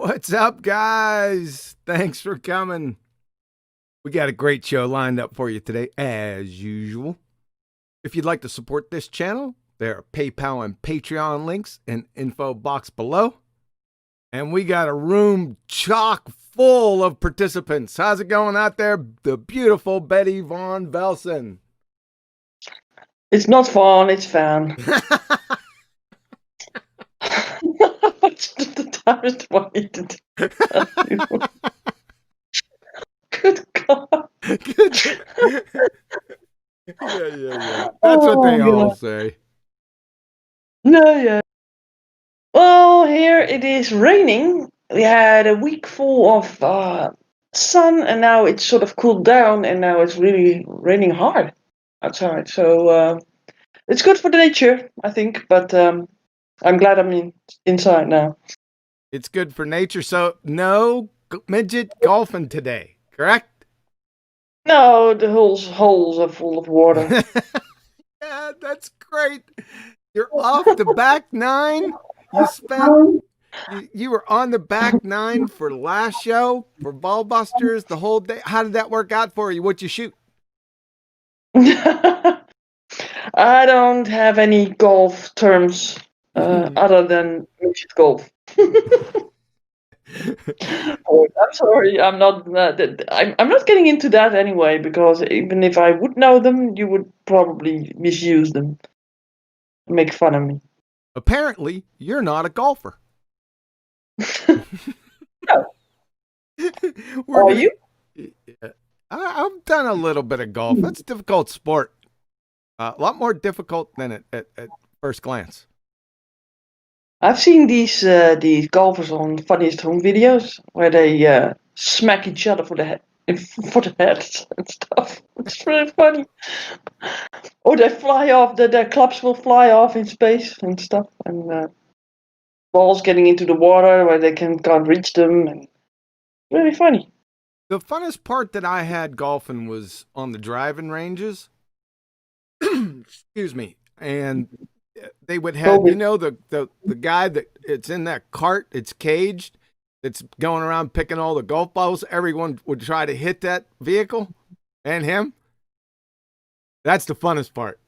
What's up, guys? Thanks for coming. We got a great show lined up for you today, as usual. If you'd like to support this channel, there are PayPal and Patreon links in the info box below. And we got a room chock full of participants. How's it going out there, the beautiful Betty Von Velsen? It's not fun, it's fan. What's the dumbest way to tell you? Good God. Yeah. That's what they all say. No, yeah. Well, here it is raining. We had a week full of sun, and now it's sort of cooled down, and now it's really raining hard outside. So it's good for the nature, I think, but I'm glad I'm inside now. It's good for nature, so no midget golfing today, correct? No, the holes are full of water. Yeah, that's great. You're off the back nine. You were on the back nine for last show for Ball Busters the whole day. How did that work out for you? What'd you shoot? I don't have any golf terms other than midget golf. Oh, I'm sorry, I'm not. I'm not getting into that anyway, because even if I would know them, you would probably misuse them, make fun of me. Apparently, you're not a golfer. No. Are you? I've done a little bit of golf. That's a difficult sport. A lot more difficult than at first glance. I've seen these golfers on Funniest Home Videos where they smack each other for the head and stuff. It's really funny. Or they fly off. Their clubs will fly off in space and stuff, and balls getting into the water where they can't reach them. And really funny. The funnest part that I had golfing was on the driving ranges. Excuse me, and they would have, the guy that it's in that cart, it's caged, that's going around picking all the golf balls. Everyone would try to hit that vehicle and him. That's the funnest part.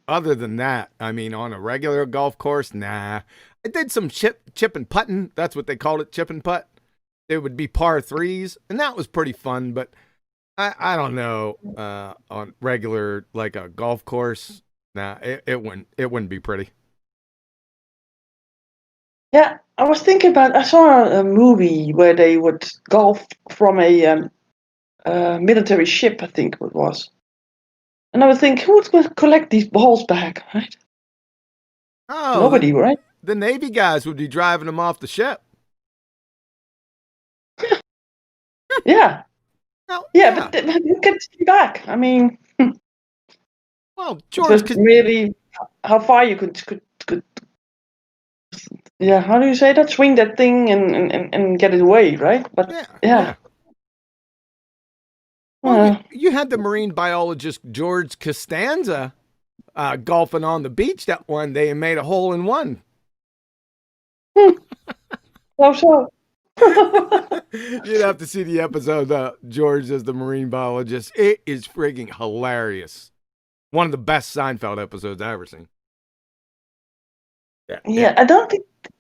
Other than that, I mean, on a regular golf course, nah. I did some chip and putting. That's what they called it, chip and putt. It would be par threes, and that was pretty fun, but I don't know, on regular, like a golf course, nah, it wouldn't be pretty. Yeah, I was thinking I saw a movie where they would golf from a military ship, I think it was. And I would think, who would collect these balls back, right? Oh, nobody, right? The Navy guys would be driving them off the ship. Yeah. But who gets them back? I mean, well, George, really, how far you could yeah, how do you say that? Swing that thing and get it away, right? But yeah. Well, you had the marine biologist George Costanza golfing on the beach that one day and made a hole in one. Oh, so. You'd have to see the episode, George as the marine biologist. It is frigging hilarious. One of the best Seinfeld episodes I've ever seen. Yeah, I don't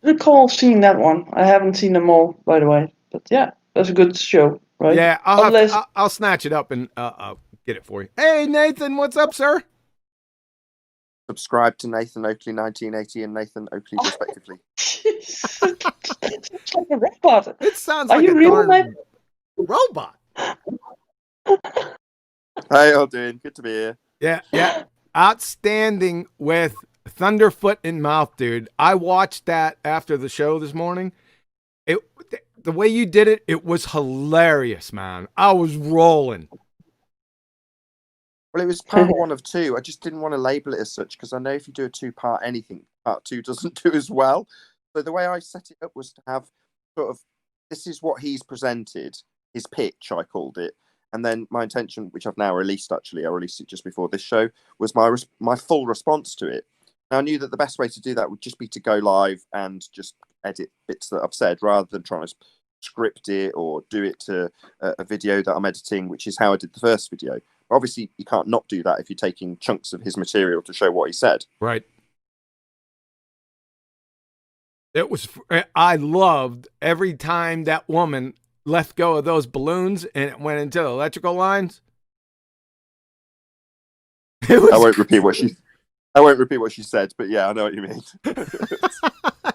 recall seeing that one. I haven't seen them all, by the way. But yeah, that's a good show, right? Yeah, I'll snatch it up and I'll get it for you. Hey, Nathan, what's up, sir? Subscribe to Nathan Oakley 1980 and Nathan Oakley respectively. It's like a robot. It sounds like a darn robot. How y'all doing? Good to be here. Yeah. Outstanding with Thunderfoot in mouth, dude. I watched that after the show this morning. The way you did it, it was hilarious, man. I was rolling. Well, it was part one of two. I just didn't want to label it as such because I know if you do a two-part anything, part two doesn't do as well. So the way I set it up was to have sort of, this is what he's presented, his pitch, I called it. And then my intention, which I've now released, actually, I released it just before this show, was my full response to it. Now, I knew that the best way to do that would just be to go live and just edit bits that I've said rather than trying to script it or do it to a video that I'm editing, which is how I did the first video. Obviously, you can't not do that if you're taking chunks of his material to show what he said. Right. I loved every time that woman let go of those balloons and it went into the electrical lines. I won't repeat what she said, but yeah, I know what you mean.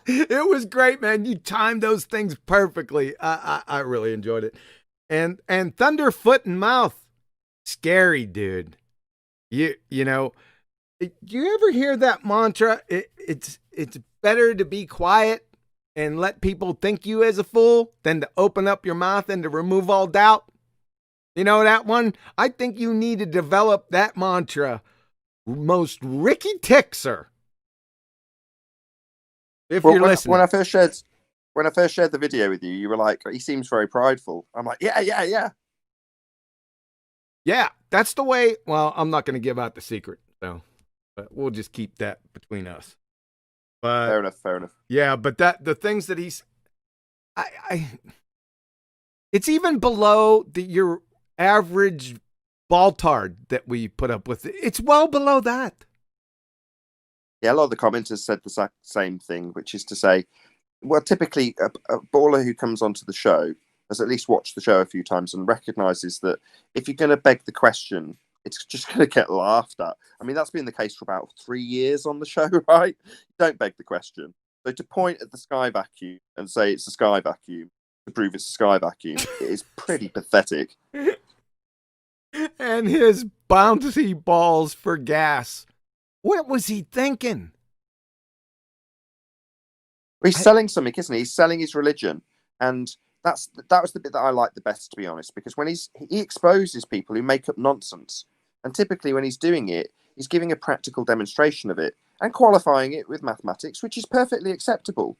It was great, man. You timed those things perfectly. I really enjoyed it. And thunder, foot, and mouth. Scary, dude. You know, do you ever hear that mantra? It's better to be quiet and let people think you as a fool than to open up your mouth and to remove all doubt. You know that one? I think you need to develop that mantra. Most Ricky Tixer. If you're listening. When I first shared the video with you, you were like, he seems very prideful. I'm like, yeah. Yeah, that's the way. Well, I'm not going to give out the secret, so but we'll just keep that between us. But fair enough. Yeah, but the things that he's, it's even below your average baltard that we put up with. It's well below that. Yeah, a lot of the commenters said the same thing, which is to say, well, typically a baller who comes onto the show has at least watched the show a few times and recognises that if you're going to beg the question, it's just going to get laughed at. I mean, that's been the case for about 3 years on the show, right? Don't beg the question. So to point at the sky vacuum and say it's a sky vacuum to prove it's a sky vacuum, it is pretty pathetic. And his bouncy balls for gas. What was he thinking? He's selling something, isn't he? He's selling his religion. And that was the bit that I liked the best, to be honest, because when he exposes people who make up nonsense, and typically when he's doing it, he's giving a practical demonstration of it and qualifying it with mathematics, which is perfectly acceptable.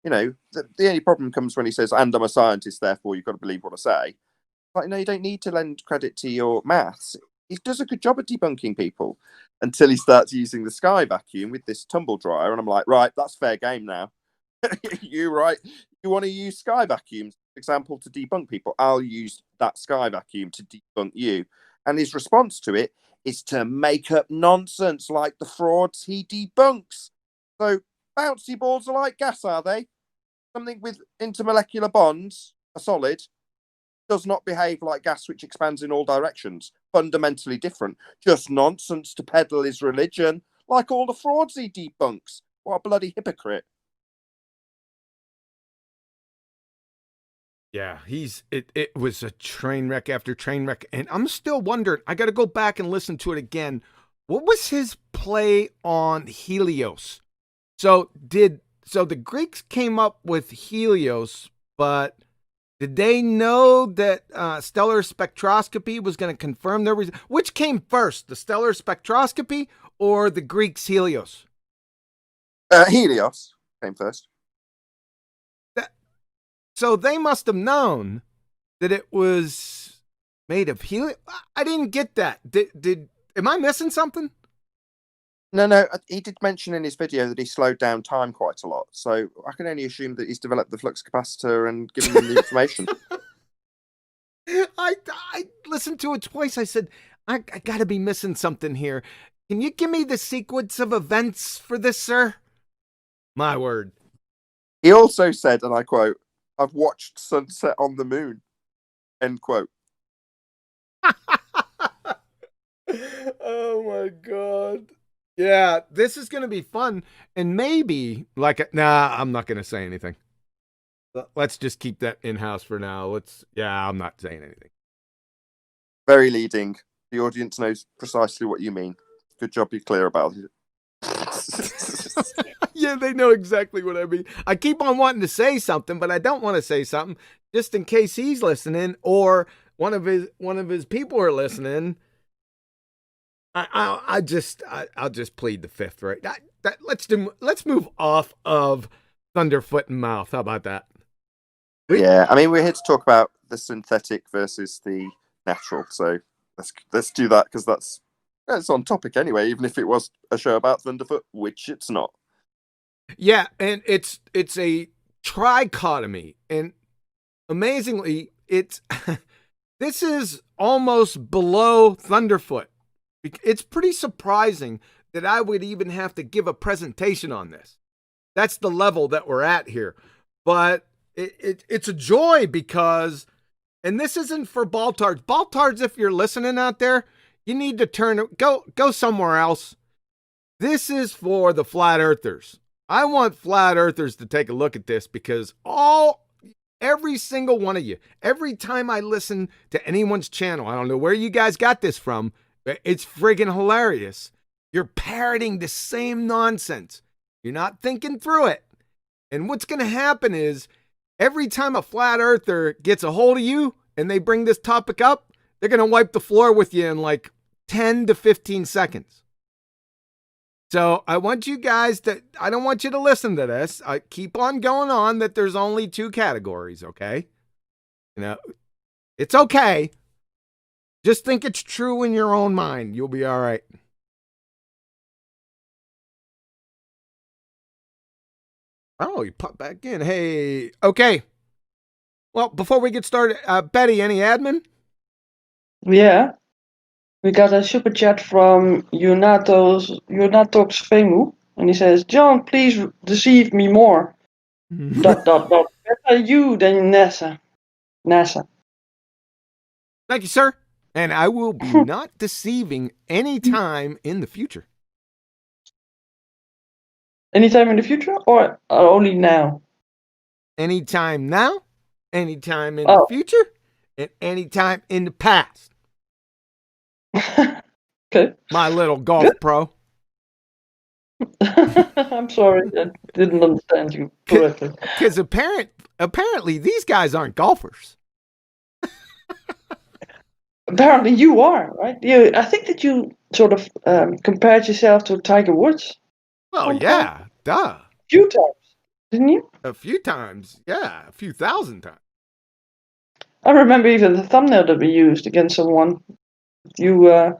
You know, the only problem comes when he says, and I'm a scientist, therefore you've got to believe what I say. Like, no, you don't need to lend credit to your maths. He does a good job at debunking people until he starts using the sky vacuum with this tumble dryer. And I'm like, right, that's fair game now. You right. You want to use sky vacuums, for example, to debunk people. I'll use that sky vacuum to debunk you. And his response to it is to make up nonsense like the frauds he debunks. So bouncy balls are like gas, are they? Something with intermolecular bonds, a solid, does not behave like gas which expands in all directions. Fundamentally different. Just nonsense to peddle his religion, like all the frauds he debunks. What a bloody hypocrite. Yeah, it was a train wreck after train wreck. And I'm still wondering, I got to go back and listen to it again. What was his play on Helios? So the Greeks came up with Helios, but did they know that stellar spectroscopy was going to confirm their results? Which came first, the stellar spectroscopy or the Greeks' Helios? Helios came first. So they must have known that it was made of helium. I didn't get that. Am I missing something? No. He did mention in his video that he slowed down time quite a lot. So I can only assume that he's developed the flux capacitor and given them the information. I listened to it twice. I said, I got to be missing something here. Can you give me the sequence of events for this, sir? My word. He also said, and I quote, "I've watched sunset on the moon." End quote. Oh my God. Yeah, this is going to be fun. And maybe I'm not going to say anything. Let's just keep that in-house for now. I'm not saying anything. Very leading. The audience knows precisely what you mean. Good job you're clear about it. Yeah, they know exactly what I mean. I keep on wanting to say something, but I don't want to say something just in case he's listening or one of his people are listening. I'll just plead the fifth, right? Let's move off of thunder, foot, and mouth. How about that? Yeah, I mean, we're here to talk about the synthetic versus the natural. So let's do that because that's on topic anyway. Even if it was a show about Thunderfoot, which it's not. Yeah, and it's a trichotomy. And amazingly, it's this is almost below Thunderfoot. It's pretty surprising that I would even have to give a presentation on this. That's the level that we're at here. But it's a joy because, and this isn't for baltards. Baltards, if you're listening out there, you need to go somewhere else. This is for the flat earthers. I want flat earthers to take a look at this because every single one of you, every time I listen to anyone's channel, I don't know where you guys got this from, but it's friggin' hilarious. You're parroting the same nonsense. You're not thinking through it. And what's going to happen is every time a flat earther gets a hold of you and they bring this topic up, they're going to wipe the floor with you in like 10 to 15 seconds. So I want you guys I don't want you to listen to this. I keep on going on that there's only 2 categories, okay? It's okay. Just think it's true in your own mind. You'll be all right. Oh, you pop back in. Hey, okay. Well, before we get started, Betty, any admin? Yeah. We got a super chat from Unatox Femu, and he says, John, please deceive me more. ... Better you than NASA. Thank you, sir. And I will be not deceiving any time in the future. Anytime in the future or only now? Anytime now, anytime in the future, and anytime in the past. Okay. My little golf pro. I'm sorry, I didn't understand you correctly. Because apparently these guys aren't golfers. Apparently you are, right? I think that you sort of compared yourself to Tiger Woods. Well, yeah, duh. A few times, didn't you? A few times, yeah, a few thousand times. I remember even the thumbnail that we used against someone. You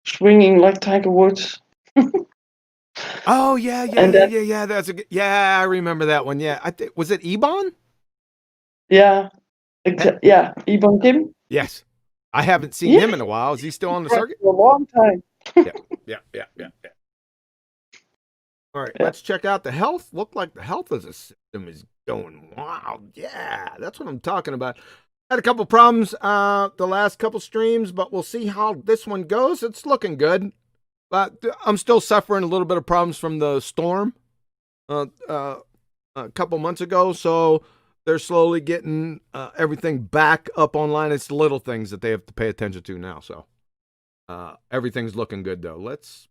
swinging like Tiger Woods. Oh yeah. That's I remember that one. Yeah, was it Ebon? Yeah, yeah, Ebon Kim. Yes, I haven't seen him in a while. Is he still on the circuit? For a long time. Yeah. All right, let's check out the health. Look like the health of the system is going wild. Yeah, that's what I'm talking about. Had a couple problems the last couple streams, but we'll see how this one goes. It's looking good, but I'm still suffering a little bit of problems from the storm a couple months ago. So they're slowly getting everything back up online. It's the little things that they have to pay attention to now. So everything's looking good, though. Let's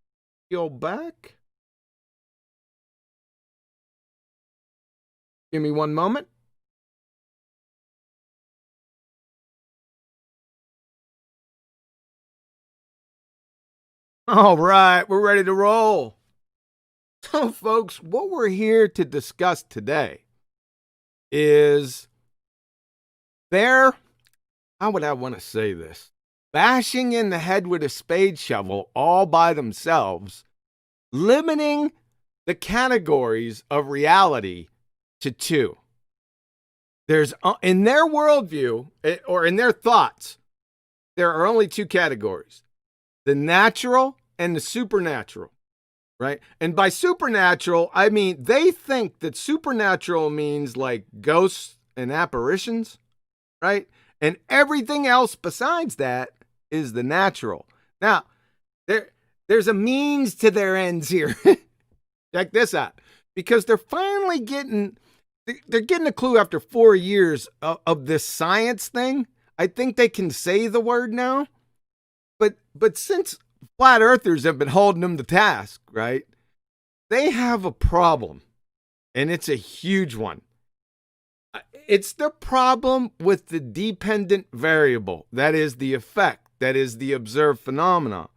go back. Give me one moment. All right, we're ready to roll. So, folks, what we're here to discuss today is how would I want to say this? Bashing in the head with a spade shovel all by themselves, limiting the categories of reality to 2. There's, in their worldview, or in their thoughts, there are only 2 categories: the natural and the supernatural, right? And by supernatural, I mean they think that supernatural means like ghosts and apparitions, right? And everything else besides that is the natural. Now, there's a means to their ends here. Check this out. Because they're finally getting a clue after 4 years of this science thing. I think they can say the word now. But since flat earthers have been holding them to task, right? They have a problem, and it's a huge one. It's the problem with the dependent variable. That is the effect. That is the observed phenomena.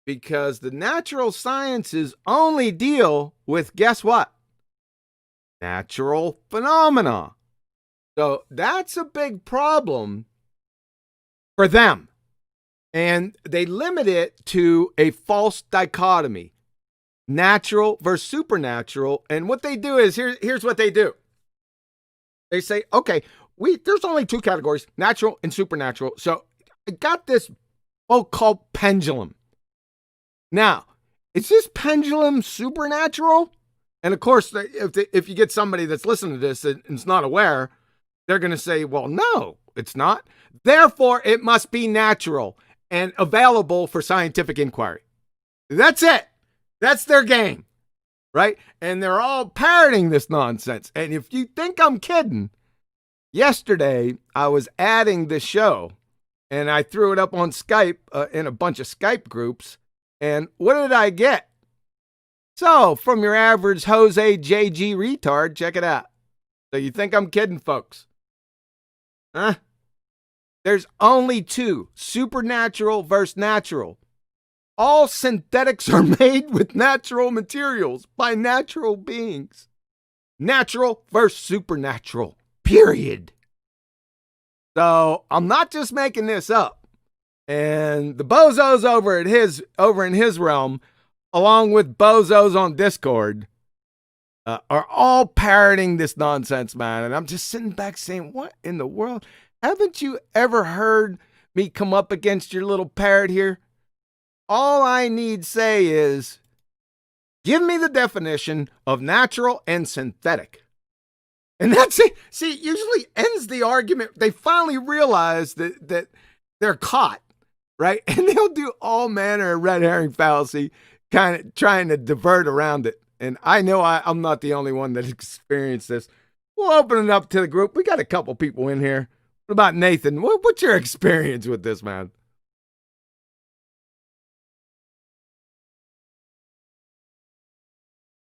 Because the natural sciences only deal with, guess what? Natural phenomena. So that's a big problem for them. And they limit it to a false dichotomy, natural versus supernatural. And what they do is, here's what they do. They say, okay, there's only two categories, natural and supernatural. So I got this book called pendulum. Now, is this pendulum supernatural? And of course, if you get somebody that's listening to this and is not aware, they're going to say, well, no, it's not. Therefore, it must be natural and available for scientific inquiry. That's it. That's their game, right? And they're all parroting this nonsense. And if you think I'm kidding, yesterday I was adding this show and I threw it up on Skype in a bunch of Skype groups. And what did I get? So, from your average Jose JG retard, check it out. So you think I'm kidding, folks? Huh? There's only two, supernatural versus natural. All synthetics are made with natural materials by natural beings. Natural versus supernatural, period. So I'm not just making this up. And the bozos over in his realm, along with bozos on Discord, are all parroting this nonsense, man. And I'm just sitting back saying, what in the world? Haven't you ever heard me come up against your little parrot here? All I need say is, give me the definition of natural and synthetic. And that's it. See, it usually ends the argument. They finally realize that they're caught, right? And they'll do all manner of red herring fallacy, kind of trying to divert around it. And I know I'm not the only one that experienced this. We'll open it up to the group. We got a couple people in here. What about Nathan? What's your experience with this, man?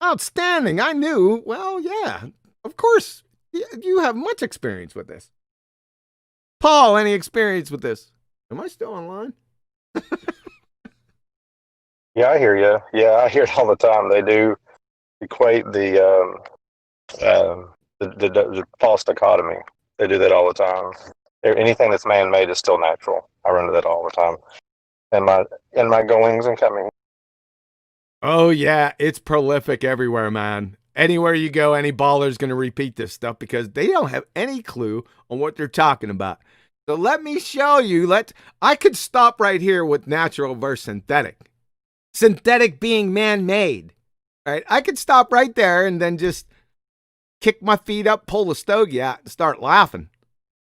Outstanding. I knew. Well, yeah, of course. You have much experience with this. Paul, any experience with this? Am I still online? Yeah, I hear you. Yeah, I hear it all the time. They do equate the false dichotomy. They do that all the time. Anything that's man-made is still natural. I run into that all the time. In my goings and comings. Oh, yeah, it's prolific everywhere, man. Anywhere you go, any baller's going to repeat this stuff because they don't have any clue on what they're talking about. So let me show you. I could stop right here with natural versus synthetic. Synthetic being man-made, right? I could stop right there and then just kick my feet up, pull the stogie out, and start laughing,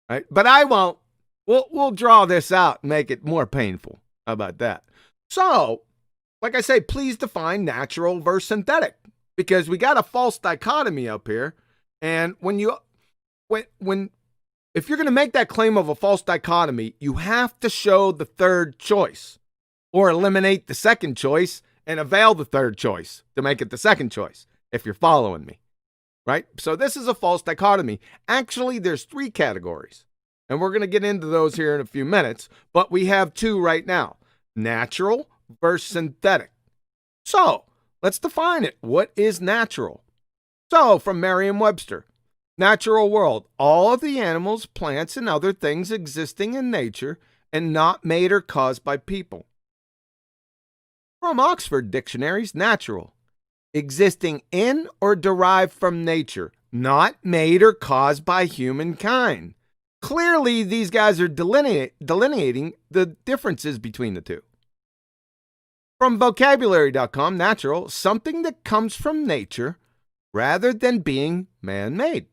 right? But I won't. We'll draw this out and make it more painful. How about that? So, like I say, please define natural versus synthetic because we got a false dichotomy up here. And if you're going to make that claim of a false dichotomy, you have to show the third choice or eliminate the second choice and avail the third choice to make it the second choice, if you're following me, right? So this is a false dichotomy. Actually, there's three categories, and we're going to get into those here in a few minutes, but we have two right now, natural versus synthetic. So let's define it. What is natural? So from Merriam-Webster, natural world, all of the animals, plants, and other things existing in nature and not made or caused by people. From Oxford Dictionaries, natural, existing in or derived from nature, not made or caused by humankind. Clearly, these guys are delineating the differences between the two. From vocabulary.com, natural, something that comes from nature rather than being man-made.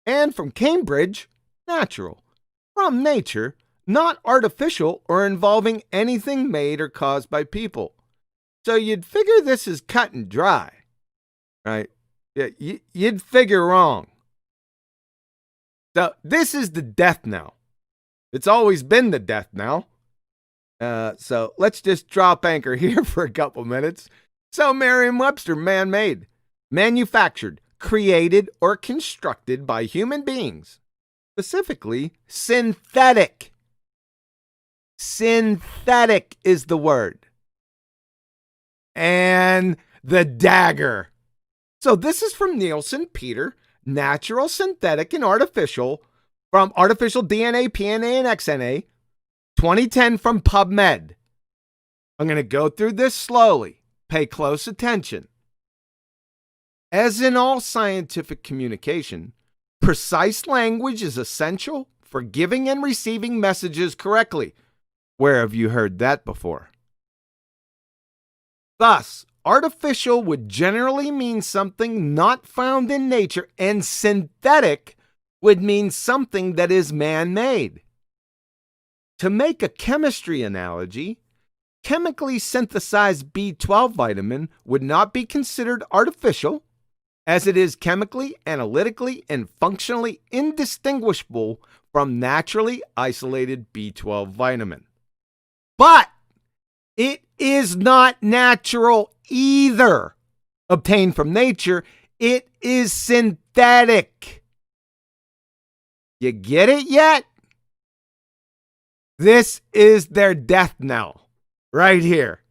And from Cambridge, natural, from nature, not artificial or involving anything made or caused by people. So you'd figure this is cut and dry, right? Yeah, you'd figure wrong. So this is the death knell. It's always been the death knell. So let's just drop anchor here for a couple minutes. So Merriam-Webster, man-made, manufactured, created, or constructed by human beings. Specifically, synthetic. Synthetic is the word. And the dagger. So this is from Nielsen, Peter, natural, synthetic, and artificial, from artificial DNA, PNA, and XNA, 2010 from PubMed. I'm going to go through this slowly. Pay close attention. As in all scientific communication, Precise language is essential for giving and receiving messages correctly. Where have you heard that before? Thus, artificial would generally mean something not found in nature, and synthetic would mean something that is man-made. To make a chemistry analogy, chemically synthesized B12 vitamin would not be considered artificial, as it is chemically, analytically, and functionally indistinguishable from naturally isolated B12 vitamin. But it is not natural either. Obtained from nature, it is synthetic. You get it yet? This is their death knell right here.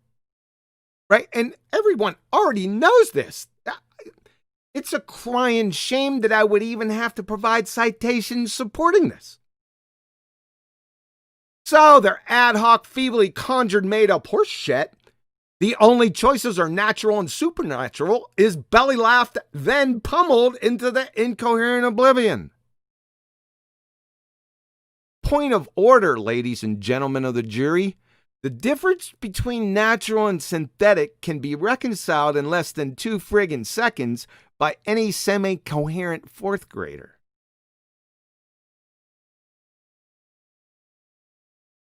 Right? And everyone already knows this. It's a crying shame that I would even have to provide citations supporting this. So their ad hoc, feebly conjured, made-up horse shit, the only choices are natural and supernatural, is belly laughed, then pummeled into the incoherent oblivion. Point of order, ladies and gentlemen of the jury. The difference between natural and synthetic can be reconciled in less than 2 friggin' seconds by any semi-coherent fourth grader.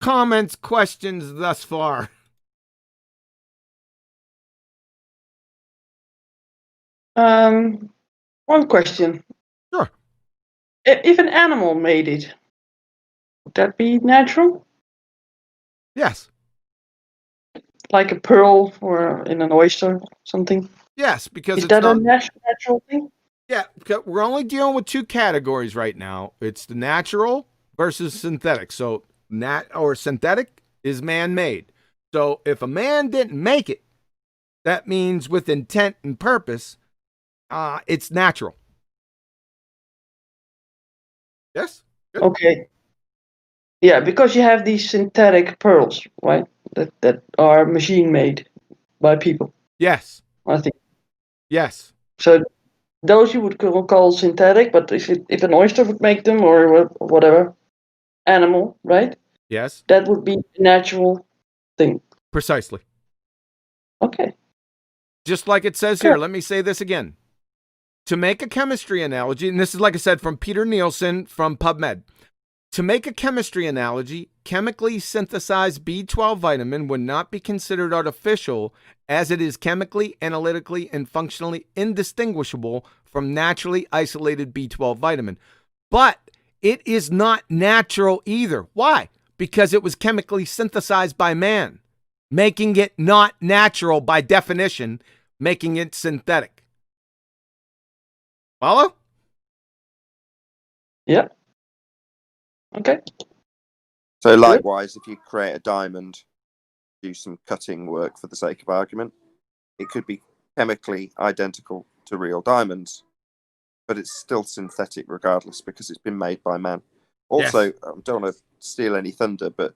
Comments, questions thus far? One question. Sure. If an animal made it, would that be natural? Yes. Like a pearl or in an oyster or something? Yes, because Is it's that not... a natural thing? Yeah, because we're only dealing with 2 categories right now. It's the natural versus synthetic. So synthetic is man-made. So if a man didn't make it, that means with intent and purpose, it's natural. Yes? Good. Okay. Yeah, because you have these synthetic pearls, right? That are machine made by people, Yes. I think. Yes. So those you would call synthetic, but if an oyster would make them or whatever animal, right? Yes. That would be a natural thing. Precisely. Okay. Just like it says here, let me say this again. To make a chemistry analogy, and this is like I said from Peter Nielsen from PubMed. To make a chemistry analogy, chemically synthesized B12 vitamin would not be considered artificial, as it is chemically, analytically, and functionally indistinguishable from naturally isolated B12 vitamin. But it is not natural either. Why? Because it was chemically synthesized by man, making it not natural by definition, making it synthetic. Follow? Yeah. Okay. So likewise, if you create a diamond, do some cutting work for the sake of argument, it could be chemically identical to real diamonds, but it's still synthetic regardless because it's been made by man. Also, Yes. I don't want to steal any thunder, but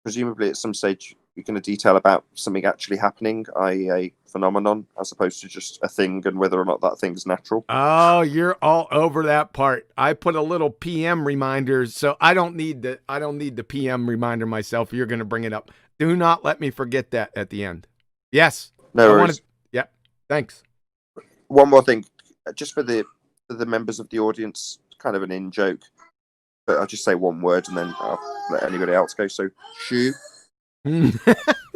presumably at some stage you're going to detail about something actually happening, i.e. a phenomenon, as opposed to just a thing and whether or not that thing's natural. Oh, you're all over that part. I put a little PM reminder, so I don't need the PM reminder myself. You're going to bring it up. Do not let me forget that at the end. Yes. No worries. Yeah. Thanks. One more thing, just for the members of the audience, kind of an in-joke, but I'll just say one word and then I'll let anybody else go. So, shoe.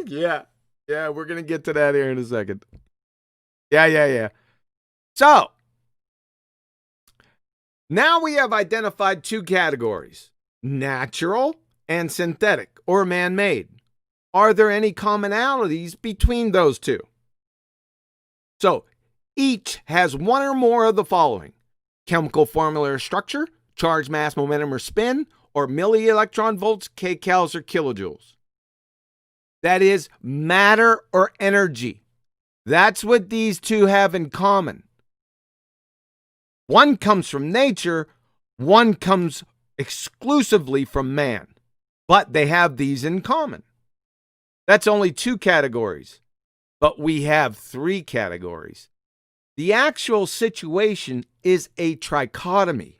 Yeah, we're going to get to that here in a second. Yeah. So, now we have identified 2 categories, natural and synthetic, or man-made. Are there any commonalities between those 2? So, each has one or more of the following: chemical formula or structure, charge, mass, momentum, or spin, or milli-electron volts, kcals, or kilojoules. That is matter or energy. That's what these 2 have in common. One comes from nature, one comes exclusively from man, but they have these in common. That's only 2 categories, but we have 3 categories. The actual situation is a trichotomy.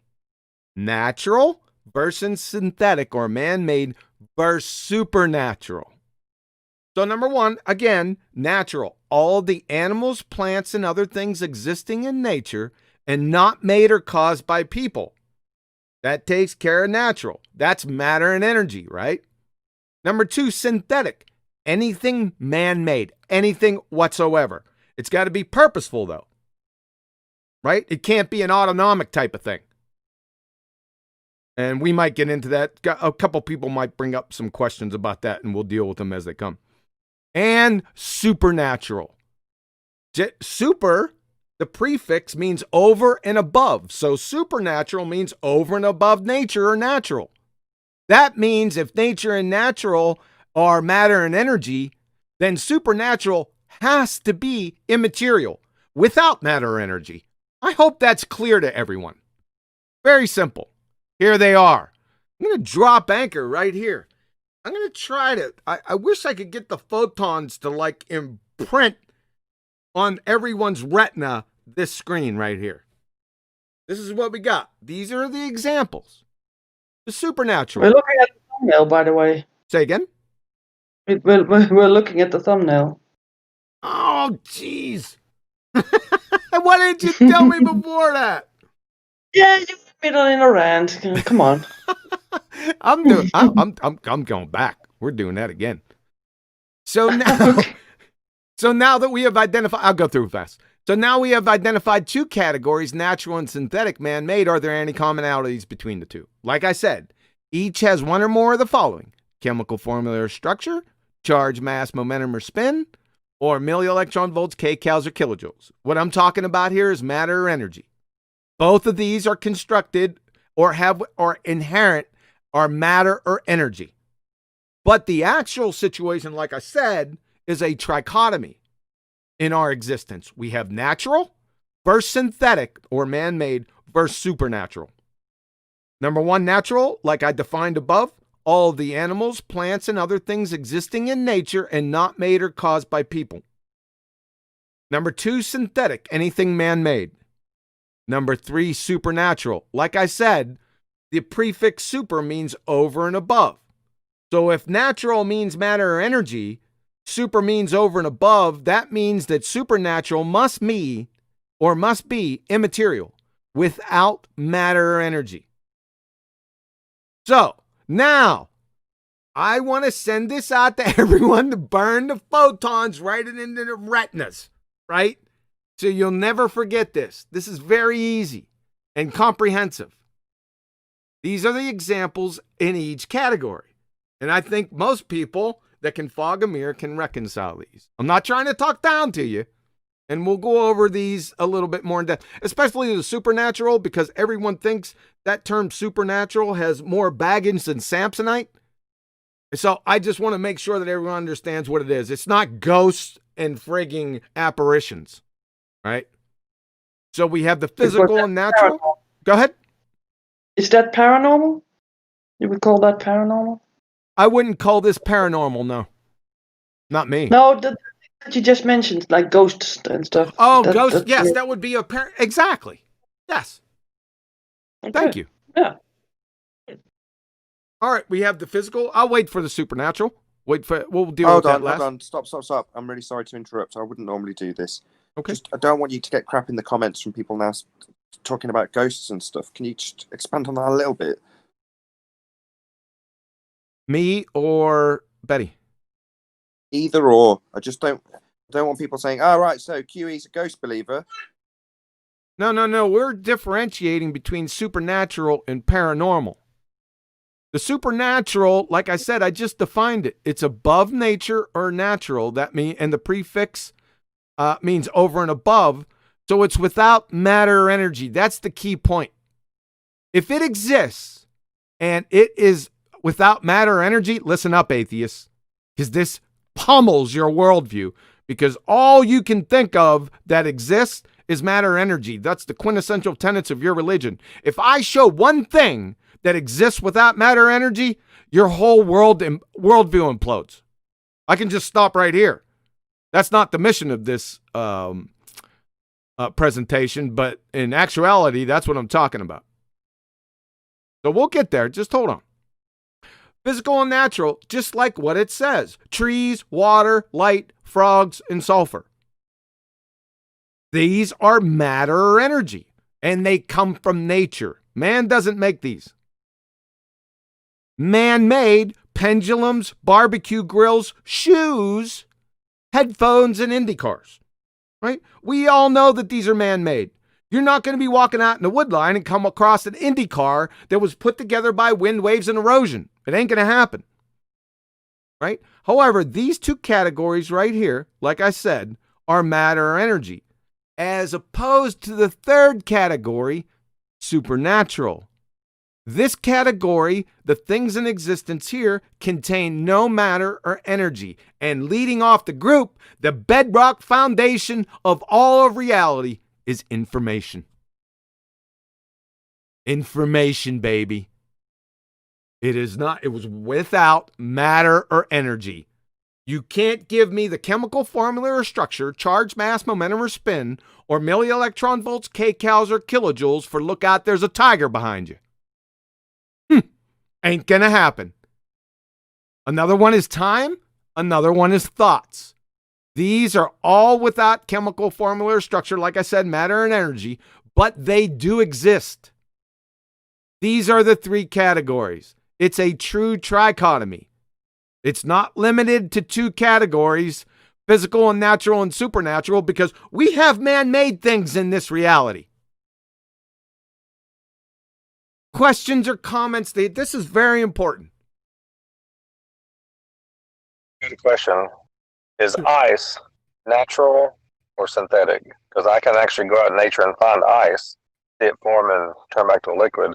natural versus synthetic or man-made versus supernatural. So number one, again, natural. All the animals, plants, and other things existing in nature and not made or caused by people. That takes care of natural. That's matter and energy, right? Number two, synthetic. Anything man-made, anything whatsoever. It's got to be purposeful, though, right? It can't be an autonomic type of thing. And we might get into that. A couple people might bring up some questions about that, and we'll deal with them as they come. And supernatural. Super, the prefix means over and above. So supernatural means over and above nature or natural. That means if nature and natural are matter and energy, then supernatural has to be immaterial without matter or energy. I hope that's clear to everyone. Very simple. Here they are. I'm going to drop anchor right here. I'm going to try to, I wish I could get the photons to like imprint on everyone's retina this screen right here. This is what we got. These are the examples. The supernatural. We're looking at the thumbnail, by the way. Say again? We're looking at the thumbnail. Oh, jeez. Why didn't you tell me before that? Yeah, you put it in a rant. Come on. I'm going back. We're doing that again. So now that we have identified, I'll go through fast. So now we have identified two categories, natural and synthetic, man-made. Are there any commonalities between the two? Like I said, each has one or more of the following: chemical formula or structure, charge, mass, momentum, or spin, or milli electron volts, kcals, or kilojoules. What I'm talking about here is matter or energy. Both of these are constructed or inherent are matter or energy. But the actual situation, like I said, is a trichotomy in our existence. We have natural versus synthetic or man-made versus supernatural. Number one, natural, like I defined above, all of the animals, plants, and other things existing in nature and not made or caused by people. Number two, synthetic, anything man-made. Number three, supernatural. Like I said, the prefix super means over and above. So if natural means matter or energy, super means over and above, that means that supernatural must be immaterial without matter or energy. So now I want to send this out to everyone to burn the photons right into the retinas, right? So you'll never forget this. This is very easy and comprehensive. These are the examples in each category. And I think most people that can fog a mirror can reconcile these. I'm not trying to talk down to you. And we'll go over these a little bit more in depth, especially the supernatural, because everyone thinks that term supernatural has more baggage than Samsonite. So I just want to make sure that everyone understands what it is. It's not ghosts and frigging apparitions, right? So we have the physical and natural. Paranormal. Go ahead. Is that paranormal? You would call that paranormal? I wouldn't call this paranormal, no. Not me. No, that you just mentioned, like ghosts and stuff. Oh, ghosts. Yes, that would be a exactly. Yes. Okay. Thank you. Yeah. All right, we have the physical. I'll wait for the supernatural. We'll deal Hold with on, that last. hold on. Stop. I'm really sorry to interrupt. I wouldn't normally do this. Okay. I don't want you to get crap in the comments from people now talking about ghosts and stuff. Can you just expand on that a little bit? Me or Betty? Either or. I just don't want people saying, "Oh, right, so QE's a ghost believer." No. We're differentiating between supernatural and paranormal. The supernatural, like I said, I just defined it. It's above nature or natural. And the prefix means over and above. So it's without matter or energy. That's the key point. If it exists and it is without matter or energy, listen up, atheists, because this pummels your worldview, because all you can think of that exists is matter or energy. That's the quintessential tenets of your religion. If I show one thing that exists without matter or energy, your whole worldview implodes. I can just stop right here. That's not the mission of this presentation, but in actuality, that's what I'm talking about. So we'll get there. Just hold on. Physical and natural, just like what it says. Trees, water, light, frogs, and sulfur. These are matter or energy, and they come from nature. Man doesn't make these. Man-made pendulums, barbecue grills, shoes, headphones, and Indy cars. Right? We all know that these are man-made. You're not going to be walking out in the wood line and come across an Indy car that was put together by wind, waves, and erosion. It ain't going to happen. Right? However, these two categories right here, like I said, are matter or energy, as opposed to the third category, supernatural. This category, the things in existence here, contain no matter or energy. And leading off the group, the bedrock foundation of all of reality is information. Information, baby. It was without matter or energy. You can't give me the chemical formula or structure, charge, mass, momentum, or spin, or millielectron volts, kcals, or kilojoules for look out, there's a tiger behind you. Ain't gonna happen. Another one is time. Another one is thoughts. These are all without chemical formula or structure, like I said, matter and energy, but they do exist. These are the three categories. It's a true trichotomy. It's not limited to two categories, physical and natural and supernatural, because we have man-made things in this reality. Questions or comments? This is very important. Good question. Is ice natural or synthetic? Because I can actually go out in nature and find ice, see it form and turn back to a liquid.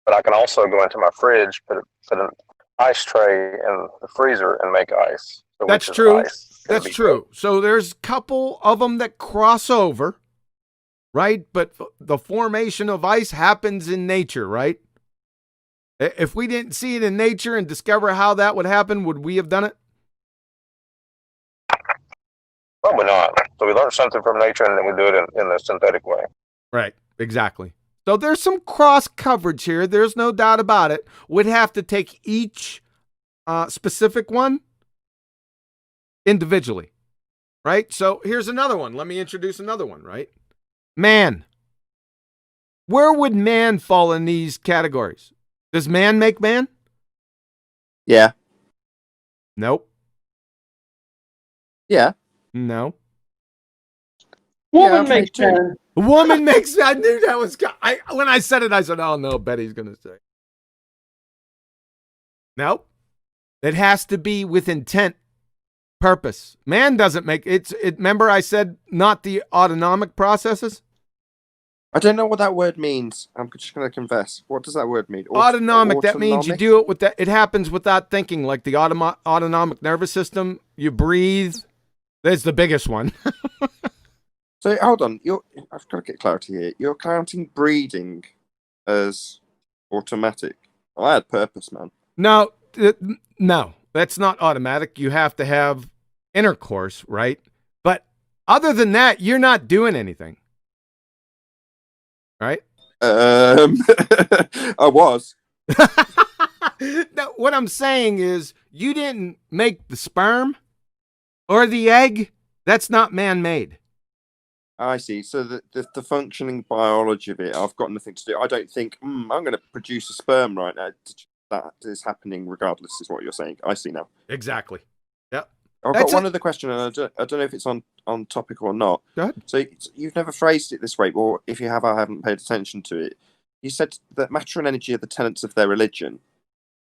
But I can also go into my fridge, put an ice tray in the freezer and make ice. So that's true. That's true. So there's a couple of them that cross over, right? But the formation of ice happens in nature, right? If we didn't see it in nature and discover how that would happen, would we have done it? Probably not. So we learn something from nature and then we do it in a synthetic way. Right, exactly. So there's some cross coverage here. There's no doubt about it. We'd have to take each specific one individually, right? So here's another one. Let me introduce another one, right? Man. Where would man fall in these categories? Does man make man? Yeah. Nope. Yeah. No. Woman makes man. Woman makes man. I knew that was... when I said it, I said, oh, no, Betty's going to say. Nope. It has to be with intent, purpose. Man doesn't make... Remember I said not the autonomic processes? I don't know what that word means. I'm just going to confess. What does that word mean? Autonomic. That means you do it with that. It happens without thinking, like the autonomic nervous system. You breathe. That's the biggest one. So hold on. I've got to get clarity here. You're counting breathing as automatic. I had purpose, man. No, that's not automatic. You have to have intercourse, right? But other than that, you're not doing anything. Right? I was. No, what I'm saying is you didn't make the sperm or the egg. That's not man-made. I see. So the functioning biology of it, I've got nothing to do. I don't think, I'm going to produce a sperm right now. That is happening regardless, is what you're saying. I see now. Exactly. Yep. I've got one other question, and I don't know if it's on topic or not. Go ahead. So you've never phrased it this way, or if you have, I haven't paid attention to it. You said that matter and energy are the tenets of their religion,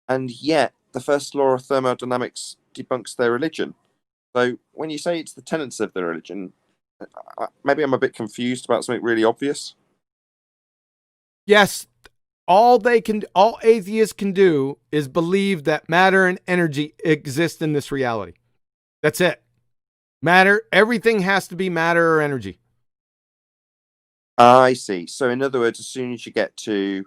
and yet the first law of thermodynamics debunks their religion. So when you say it's the tenets of their religion, maybe I'm a bit confused about something really obvious. Yes, all atheists can do is believe that matter and energy exist in this reality. That's it. Matter, everything has to be matter or energy. I see. So in other words, as soon as you get to,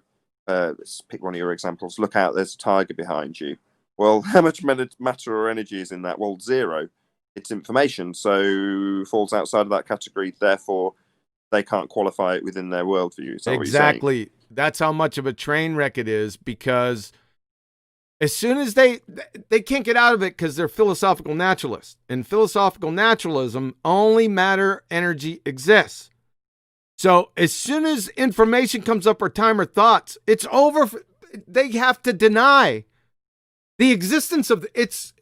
let's pick one of your examples, look out, there's a tiger behind you. Well, how much matter or energy is in that? Well, zero. It's information, so falls outside of that category. Therefore, they can't qualify it within their worldview. Is that exactly. What you're saying? That's how much of a train wreck it is, because as soon as they can't get out of it because they're philosophical naturalists. In philosophical naturalism, only matter energy exists. So as soon as information comes up or time or thoughts, it's over. They have to deny the existence of it's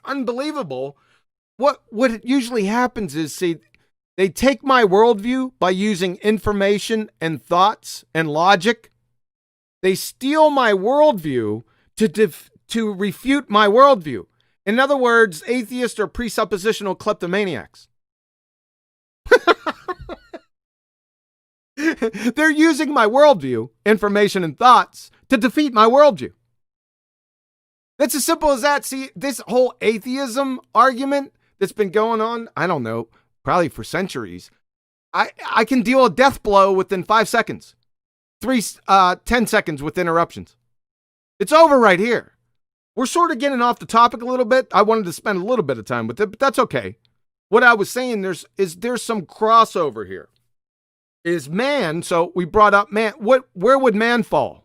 unbelievable. What usually happens is, see, they take my worldview by using information and thoughts and logic. They steal my worldview to refute my worldview. In other words, atheists are presuppositional kleptomaniacs. They're using my worldview, information, and thoughts to defeat my worldview. It's as simple as that. See, this whole atheism argument that's been going on, I don't know, probably for centuries. I can deal a death blow within 5 seconds. 10 seconds with interruptions. It's over right here. We're sort of getting off the topic a little bit. I wanted to spend a little bit of time with it, but that's okay. What I was saying, there's some crossover here. Is man, so we brought up man. Where would man fall?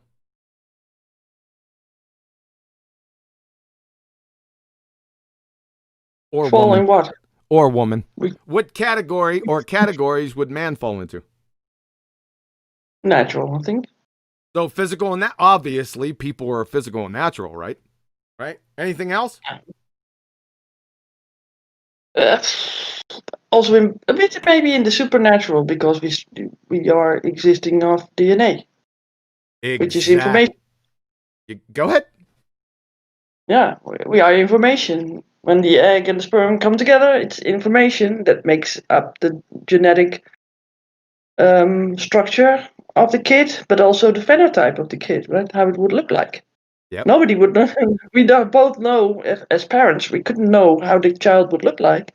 Or Fall woman. in what? Or woman. What category or categories would man fall into? Natural, I think. So physical and that, obviously people are physical and natural, right? Right? Anything else? Also a bit maybe in the supernatural, because we are existing of DNA, which is information. Go ahead. Yeah, we are information. When the egg and the sperm come together, it's information that makes up the genetic structure of the kid, but also the phenotype of the kid, right? How it would look like. Yep. Nobody would know. We both know, as parents, we couldn't know how the child would look like,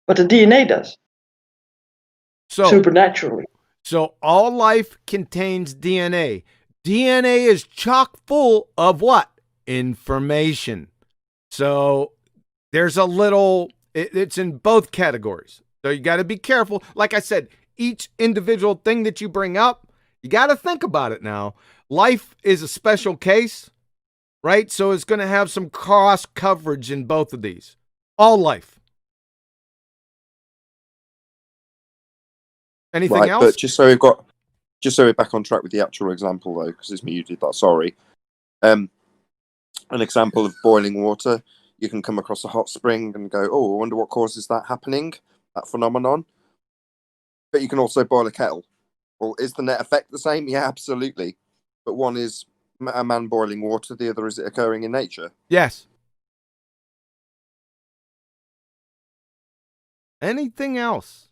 but the DNA does. Supernaturally. So all life contains DNA. DNA is chock full of what? Information. So there's a little, it's in both categories. So you got to be careful. Like I said, each individual thing that you bring up, you got to think about it now. Life is a special case, right? So it's going to have some cross coverage in both of these. All life. Anything else? But just so we're back on track with the actual example, though, because it's me who did that. Sorry. An example of boiling water. You can come across a hot spring and go, "Oh, I wonder what causes that happening, that phenomenon." But you can also boil a kettle. Well, is the net effect the same? Yeah, absolutely. But one is a man boiling water. The other is it occurring in nature. Yes. Anything else?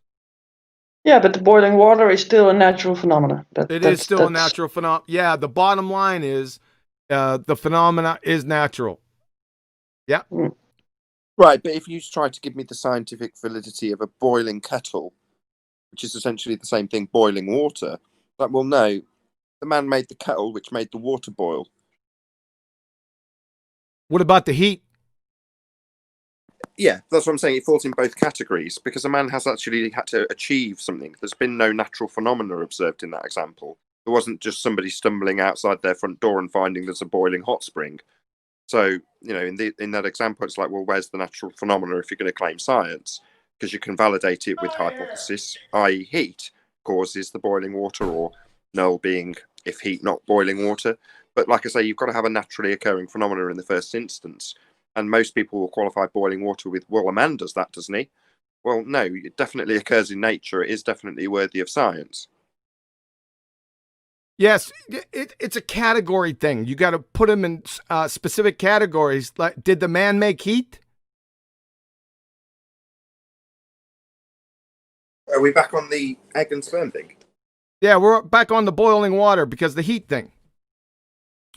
Yeah, but the boiling water is still a natural phenomenon. It is still a natural phenomenon. Yeah, the bottom line is the phenomena is natural. Yeah. Right, but if you try to give me the scientific validity of a boiling kettle, which is essentially the same thing, boiling water, that will know the man made the kettle, which made the water boil. What about the heat? Yeah, that's what I'm saying. It falls in both categories because a man has actually had to achieve something. There's been no natural phenomena observed in that example. It wasn't just somebody stumbling outside their front door and finding there's a boiling hot spring. So, in that example, it's like, well, where's the natural phenomena if you're going to claim science? Because you can validate it with hypothesis, i.e. heat causes the boiling water, or null being if heat, not boiling water. But like I say, you've got to have a naturally occurring phenomena in the first instance. And most people will qualify boiling water with, well, a man does that, doesn't he? Well, no, it definitely occurs in nature. It is definitely worthy of science. Yes, it's a category thing. You got to put them in specific categories. Like, did the man make heat? Are we back on the egg and sperm thing? Yeah, we're back on the boiling water because the heat thing.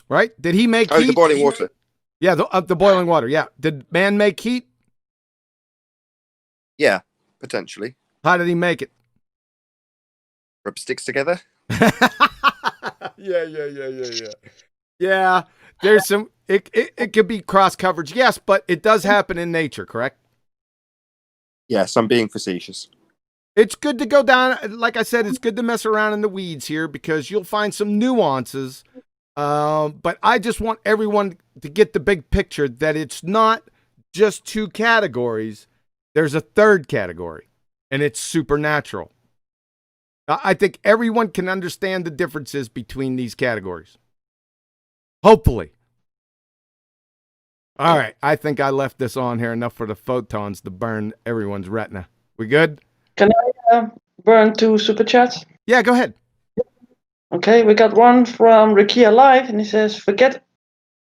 Right? Did he make heat? Oh, the boiling water. Yeah, the boiling water. Yeah. Did man make heat? Yeah, potentially. How did he make it? Rub sticks together? Yeah. Yeah, there's some, it could be cross coverage. Yes, but it does happen in nature, correct? Yes, I'm being facetious. It's good to go down. Like I said, it's good to mess around in the weeds here because you'll find some nuances. But I just want everyone to get the big picture that it's not just two categories. There's a third category, and it's supernatural. I think everyone can understand the differences between these categories. Hopefully. All right. I think I left this on here enough for the photons to burn everyone's retina. We good? Can I burn 2 super chats? Yeah, go ahead. Okay, we got one from Rikia Live, and he says, "Forget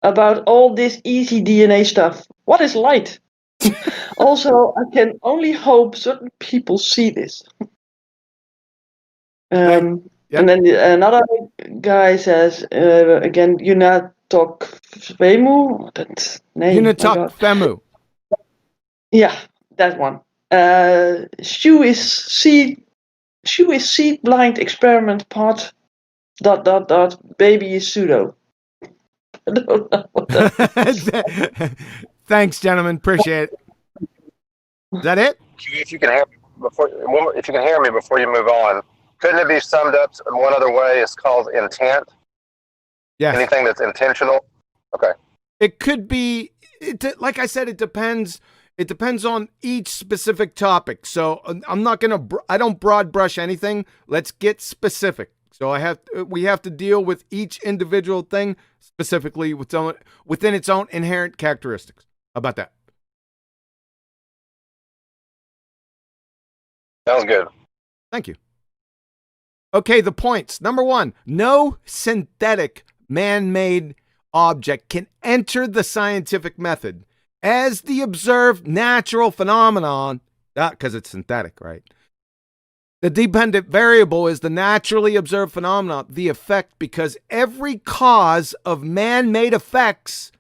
about all this easy DNA stuff. What is light?" Also, I can only hope certain people see this. Yep. And then another guy says, again, Unatok Femu. That's name. Unatok Femu. Yeah, that one. Shu is seed blind experiment part ... Baby is pseudo. I don't know what that Thanks, gentlemen. Appreciate it. Is that it? If you can hear me before you move on, couldn't it be summed up in one other way? It's called intent. Yes. Anything that's intentional. Okay. It could be. Like I said, it depends. It depends on each specific topic. So I'm not gonna. I don't broad brush anything. Let's get specific. So we have to deal with each individual thing specifically within its own inherent characteristics. How about that? Sounds good. Thank you. Okay, the points. Number 1, no synthetic man-made object can enter the scientific method as the observed natural phenomenon, because it's synthetic, right? The dependent variable is the naturally observed phenomenon, the effect, because every cause of man-made effects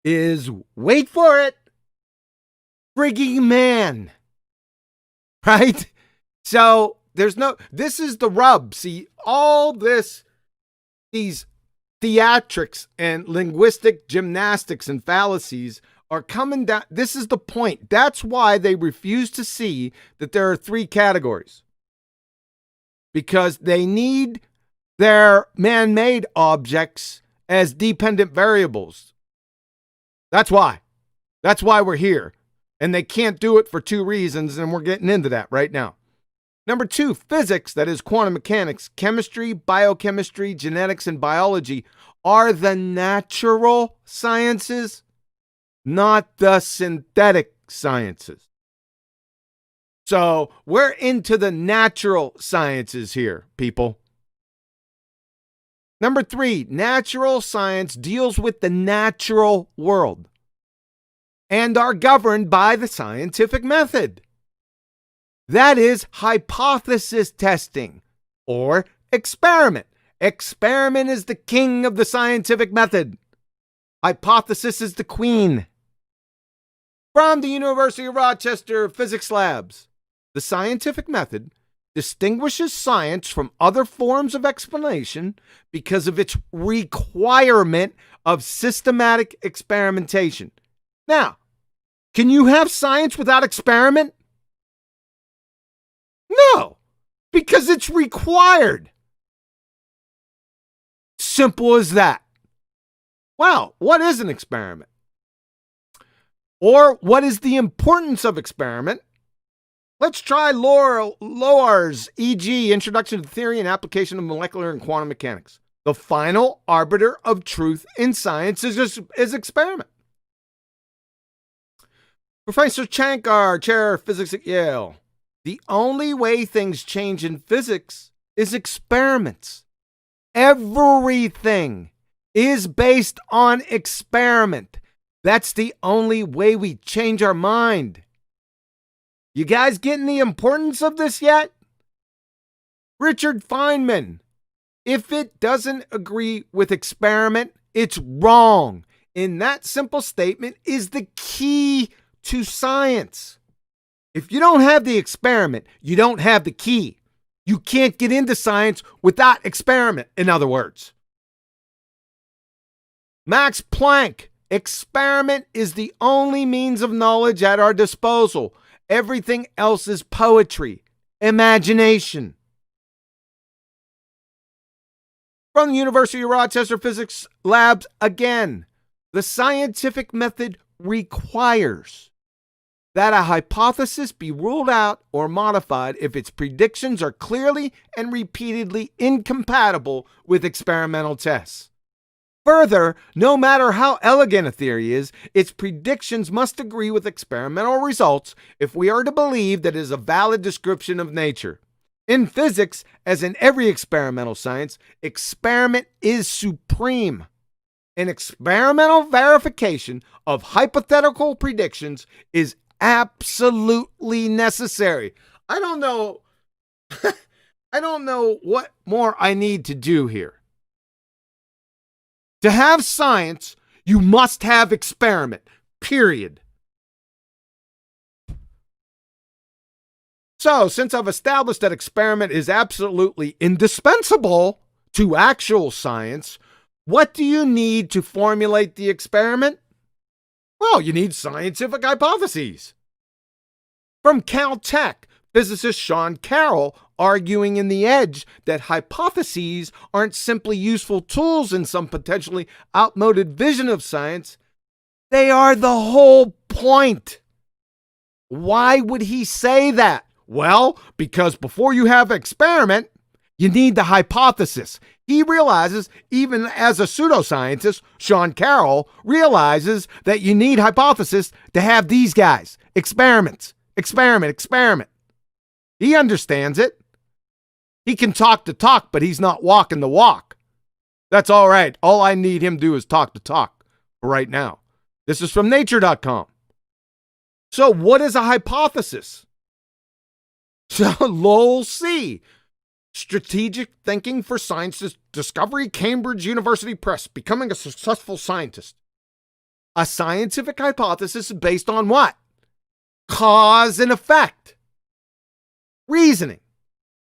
is, wait for it, frigging man. Right? So this is the rub. See, all these theatrics and linguistic gymnastics and fallacies are coming down. This is the point. That's why they refuse to see that there are 3 categories. Because they need their man-made objects as dependent variables. That's why. That's why we're here. And they can't do it for 2 reasons, and we're getting into that right now. Number 2, physics, that is quantum mechanics, chemistry, biochemistry, genetics, and biology are the natural sciences, not the synthetic sciences. So we're into the natural sciences here, people. Number 3, natural science deals with the natural world and are governed by the scientific method. That is hypothesis testing or experiment. Experiment is the king of the scientific method. Hypothesis is the queen. From the University of Rochester Physics Labs, the scientific method distinguishes science from other forms of explanation because of its requirement of systematic experimentation. Now, can you have science without experiment? No, because it's required. Simple as that. Well, what is an experiment? Or what is the importance of experiment? Let's try Lohr's, e.g., Introduction to the Theory and Application of Molecular and Quantum Mechanics. The final arbiter of truth in science is experiment. Professor Shankar, Chair of Physics at Yale. The only way things change in physics is experiments. Everything is based on experiment. That's the only way we change our mind. You guys getting the importance of this yet? Richard Feynman. If it doesn't agree with experiment, it's wrong. And that simple statement is the key to science. If you don't have the experiment, you don't have the key. You can't get into science without experiment, in other words. Max Planck. Experiment is the only means of knowledge at our disposal. Everything else is poetry. imagination. From the University of Rochester Physics Labs, again, the scientific method requires that a hypothesis be ruled out or modified if its predictions are clearly and repeatedly incompatible with experimental tests. Further, no matter how elegant a theory is, its predictions must agree with experimental results if we are to believe that it is a valid description of nature. In physics, as in every experimental science, experiment is supreme. An experimental verification of hypothetical predictions is absolutely necessary. I don't know what more I need to do here. To have science, you must have experiment, period. So, since I've established that experiment is absolutely indispensable to actual science, what do you need to formulate the experiment? Well, you need scientific hypotheses. From Caltech, physicist Sean Carroll arguing in The Edge that hypotheses aren't simply useful tools in some potentially outmoded vision of science, they are the whole point. Why would he say that? Well, because before you have an experiment, you need the hypothesis. He realizes, even as a pseudoscientist, Sean Carroll realizes that you need hypothesis to have these guys. Experiments. Experiment. He understands it. He can talk the talk, but he's not walking the walk. That's all right. All I need him to do is talk the talk right now. This is from nature.com. So what is a hypothesis? So Lowell C. Strategic Thinking for Science Discovery, Cambridge University Press, Becoming a Successful Scientist. A scientific hypothesis is based on what? Cause and effect. Reasoning.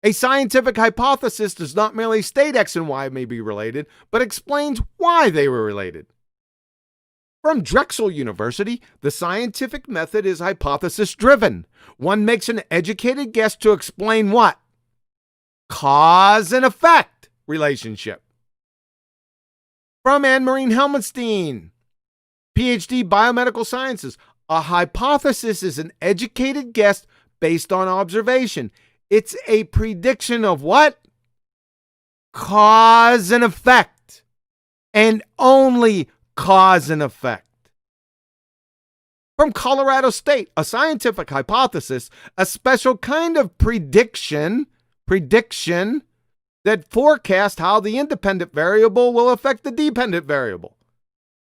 A scientific hypothesis does not merely state X and Y may be related, but explains why they were related. From Drexel University, the scientific method is hypothesis-driven. One makes an educated guess to explain what? Cause and effect relationship. From Anne-Marie Helmenstein, PhD Biomedical Sciences, a hypothesis is an educated guess based on observation. It's a prediction of what? Cause and effect. And only cause and effect. From Colorado State, a scientific hypothesis, a special kind of prediction that forecasts how the independent variable will affect the dependent variable.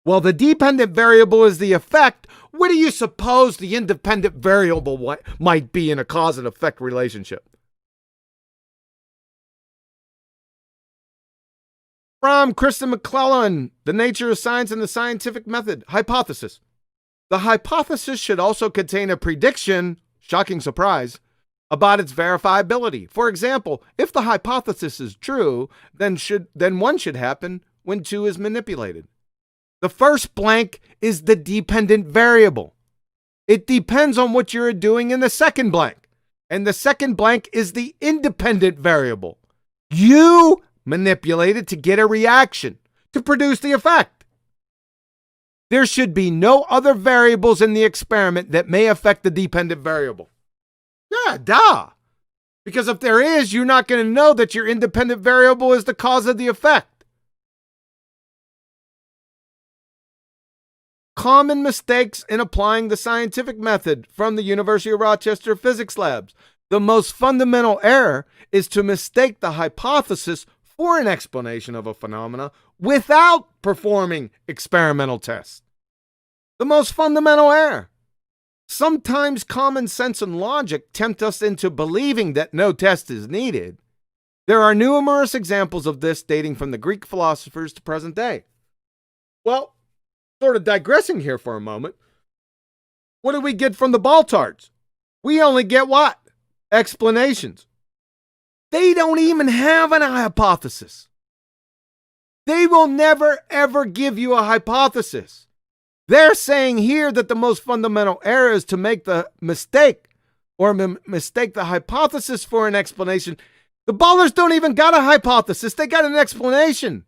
Well, the dependent variable is the effect. What do you suppose the independent variable might be in a cause and effect relationship? From Kristen McClellan, The Nature of Science and the Scientific Method, hypothesis. The hypothesis should also contain a prediction, shocking surprise, about its verifiability. For example, if the hypothesis is true, then one should happen when 2 is manipulated. The first blank is the dependent variable. It depends on what you're doing in the second blank. And the second blank is the independent variable. You manipulate it to get a reaction, to produce the effect. There should be no other variables in the experiment that may affect the dependent variable. Yeah, duh. Because if there is, you're not going to know that your independent variable is the cause of the effect. Common mistakes in applying the scientific method from the University of Rochester Physics Labs. The most fundamental error is to mistake the hypothesis for an explanation of a phenomena without performing experimental tests. The most fundamental error. Sometimes common sense and logic tempt us into believing that no test is needed. There are numerous examples of this dating from the Greek philosophers to present day. Well, sort of digressing here for a moment, what do we get from the Baltards? We only get what? Explanations. They don't even have an hypothesis. They will never, ever give you a hypothesis. They're saying here that the most fundamental error is to make the mistake or mistake the hypothesis for an explanation. The ballers don't even got a hypothesis. They got an explanation.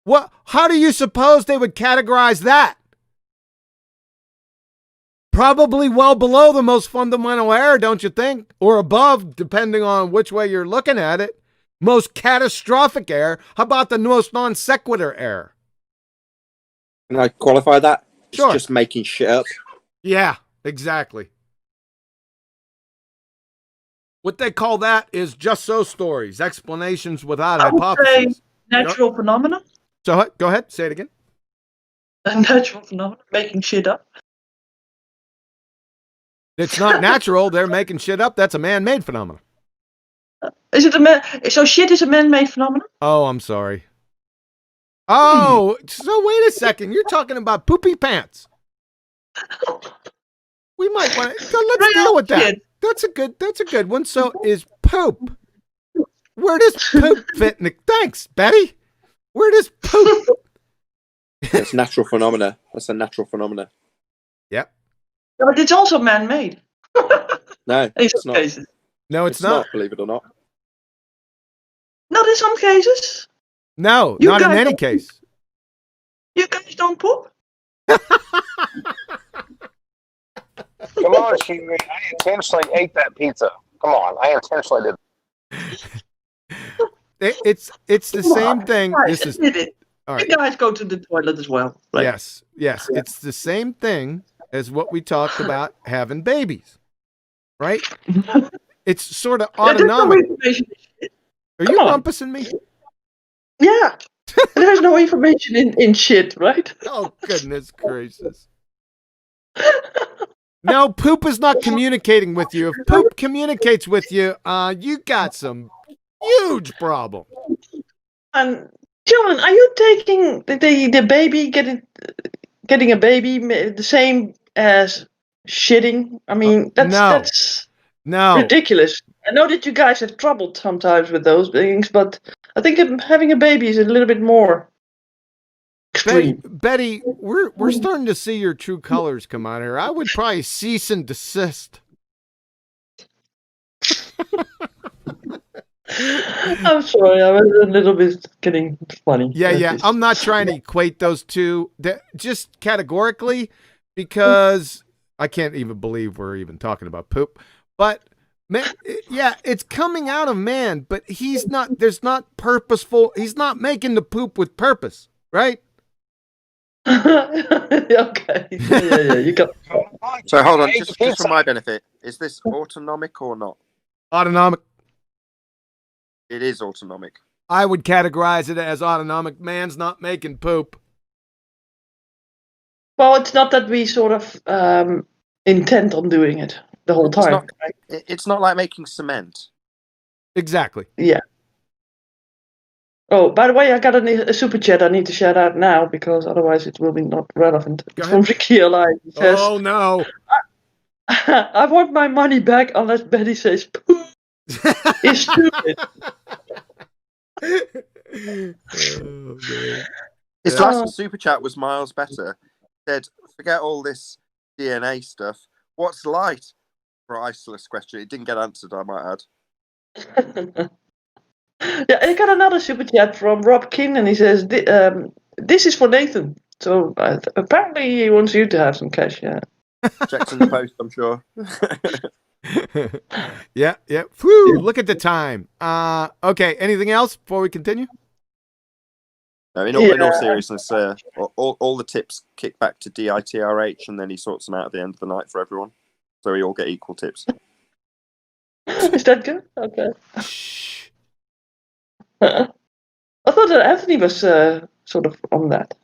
What? How do you suppose they would categorize that? Probably well below the most fundamental error, don't you think? Or above, depending on which way you're looking at it. Most catastrophic error. How about the most non sequitur error? Can I qualify that? Sure. It's just making shit up. Yeah, exactly. What they call that is just so stories, explanations without I would hypotheses. say natural phenomena. So go ahead, say it again. A natural phenomenon, making shit up. It's not natural. They're making shit up. That's a man-made phenomenon. Is it so shit is a man-made phenomenon? Oh, I'm sorry. Oh, so wait a second. You're talking about poopy pants. We might want to. Let's deal with that. Shit. That's a good one. So is poop. Where does poop fit in the... Thanks, Betty. Where does poop... It's natural phenomena. That's a natural phenomena. Yep. But it's also man-made. No, In it's some not. cases. No, it's not. Believe it or not. Not in some cases. No, You not in guys any don't- case. You guys don't poop. Come on, Huey. I intentionally ate that pizza. Come on, I intentionally did. It's the same thing. Guys, This is admit it. all You right. guys go to the toilet as well. Right? Yes. It's the same thing as what we talked about having babies, right? It's sort of There's no autonomic. information. Are you Come on. rumpusing me? Yeah. There's no information in shit, right? Oh, goodness gracious. No, poop is not communicating with you. If poop communicates with you, you got some huge problem. And John, are you taking the baby getting a baby the same as shitting? I mean, that's No. ridiculous. I know that you guys have trouble sometimes with those things, but I think having a baby is a little bit more extreme. Betty, we're starting to see your true colors come out here. I would probably cease and desist. I'm sorry, I was a little bit getting funny. Yeah. I'm not trying to equate those two just categorically because I can't even believe we're even talking about poop. But man, yeah, it's coming out of man, but he's not making the poop with purpose, right? Okay. Yeah. You got. So hold on, just for my benefit, is this autonomic or not? Autonomic. It is autonomic. I would categorize it as autonomic. Man's not making poop. Well, it's not that we sort of intend on doing it the whole time. It's not like making cement. Exactly. Yeah. Oh, by the way, I got a super chat I need to shout out now because otherwise it will be not relevant. It's from Ricky Alive. He says, Oh no. I want my money back unless Betty says poop is stupid. Oh, man. His last super chat was miles better. He said, forget all this DNA stuff. What's light? Priceless question. It didn't get answered, I might add. Yeah, I got another super chat from Rob King, and he says, "This is for Nathan." So apparently he wants you to have some cash. Yeah. Checks in the post, I'm sure. Yeah. Whew, look at the time. Okay. Anything else before we continue? No, in all seriousness, all the tips kick back to DITRH, and then he sorts them out at the end of the night for everyone, so we all get equal tips. Is that good? Okay. Shh. I thought that Anthony was sort of on that.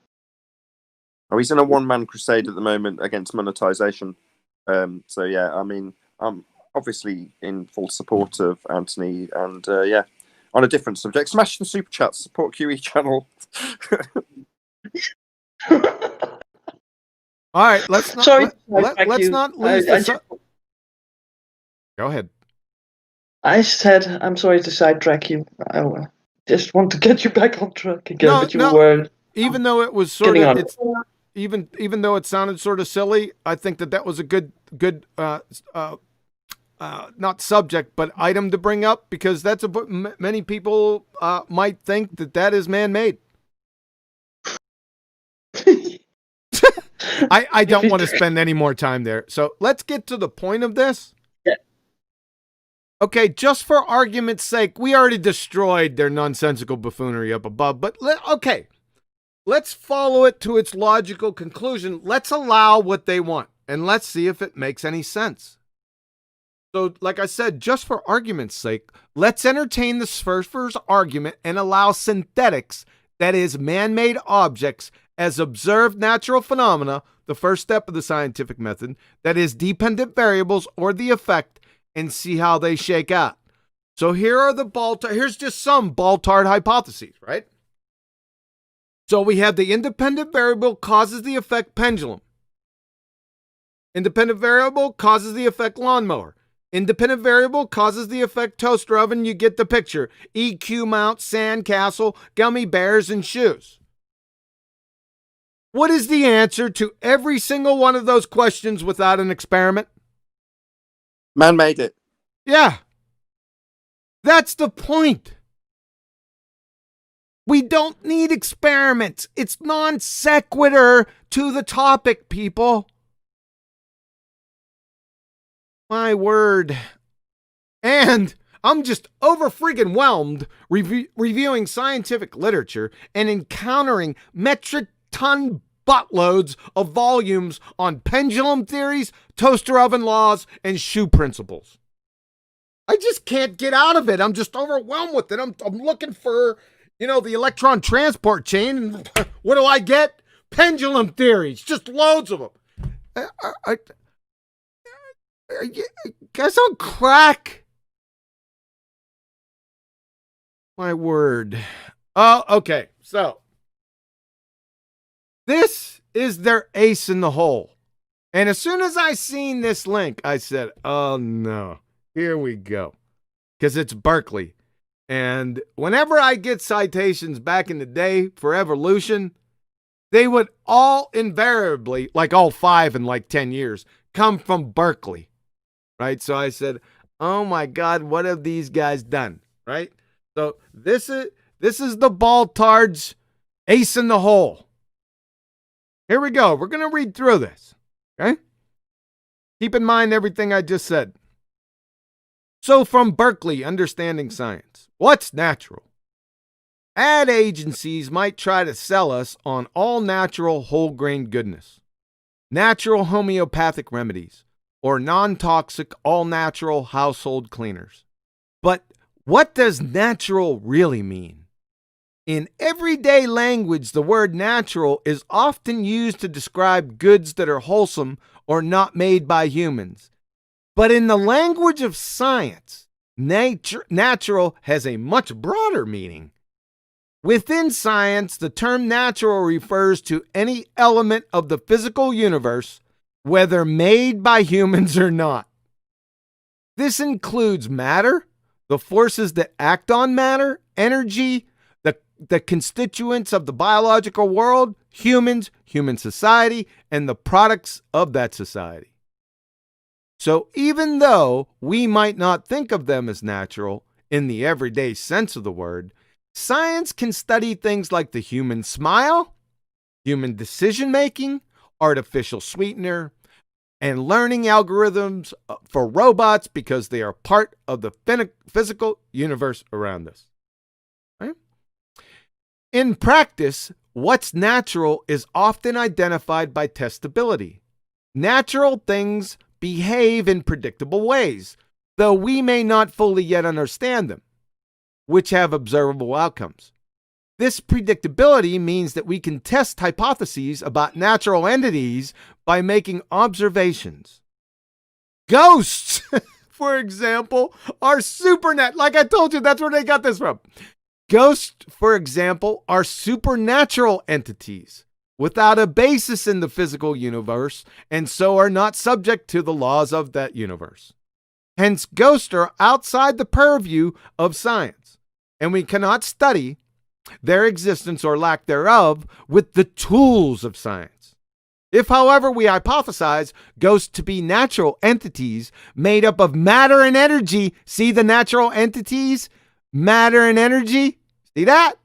Oh, he's in a one-man crusade at the moment against monetization. So yeah, I mean, I'm obviously in full support of Anthony, and yeah, on a different subject, smash the super chat, support QE channel. All right. Let's not. Sorry, let's not lose Go ahead. I said I'm sorry to sidetrack you. I just want to get you back on track again, but you were. Even though it was sort Getting of, even though it sounded sort of silly, I think that was a good not subject, but item to bring up, because that's many people might think that is man-made. I don't want to spend any more time there. So let's get to the point of this. Yeah. Okay, just for argument's sake, we already destroyed their nonsensical buffoonery up above, but okay. Let's follow it to its logical conclusion. Let's allow what they want, and let's see if it makes any sense. So, like I said, just for argument's sake, let's entertain the Spherfer's argument and allow synthetics, that is, man-made objects, as observed natural phenomena, the first step of the scientific method, that is, dependent variables or the effect, and see how they shake out. So here are here's just some Baltard hypotheses, right? So we have the independent variable causes the effect pendulum. Independent variable causes the effect lawnmower. Independent variable causes the effect toaster oven. You get the picture. EQ mount, sandcastle, gummy bears, and shoes. What is the answer to every single one of those questions without an experiment? Man made it. Yeah. That's the point. We don't need experiments. It's non sequitur to the topic, people. My word. And I'm just over freaking whelmed reviewing scientific literature and encountering metric ton buttloads of volumes on pendulum theories, toaster oven laws, and shoe principles. I just can't get out of it. I'm just overwhelmed with it. I'm looking for, the electron transport chain. What do I get? Pendulum theories. Just loads of them. I guess on crack. My word. Oh, okay. So this is their ace in the hole. And as soon as I seen this link, I said, oh no, here we go. Because it's Berkeley. And whenever I get citations back in the day for evolution, they would all invariably, like all 5 in like 10 years, come from Berkeley. Right? So I said, oh my God, what have these guys done? Right? So this is the Baltard's ace in the hole. Here we go. We're going to read through this. Okay? Keep in mind everything I just said. So from Berkeley, Understanding Science. What's natural? Ad agencies might try to sell us on all natural whole grain goodness, natural homeopathic remedies, or non-toxic all natural household cleaners. But what does natural really mean? In everyday language, the word natural is often used to describe goods that are wholesome or not made by humans. But in the language of science, natural has a much broader meaning. Within science, the term natural refers to any element of the physical universe, whether made by humans or not. This includes matter, the forces that act on matter, energy, the constituents of the biological world, humans, human society, and the products of that society. So even though we might not think of them as natural in the everyday sense of the word, science can study things like the human smile, human decision-making, artificial sweetener, and learning algorithms for robots because they are part of the physical universe around us. Right? In practice, what's natural is often identified by testability. Natural things behave in predictable ways, though we may not fully yet understand them, which have observable outcomes. This predictability means that we can test hypotheses about natural entities by making observations. Ghosts, for example, are supernatural. Like I told you, that's where they got this from. Ghosts, for example, are supernatural entities without a basis in the physical universe, and so are not subject to the laws of that universe. Hence, ghosts are outside the purview of science, and we cannot study their existence or lack thereof with the tools of science. If, however, we hypothesize ghosts to be natural entities made up of matter and energy, see the natural entities, matter and energy, see that?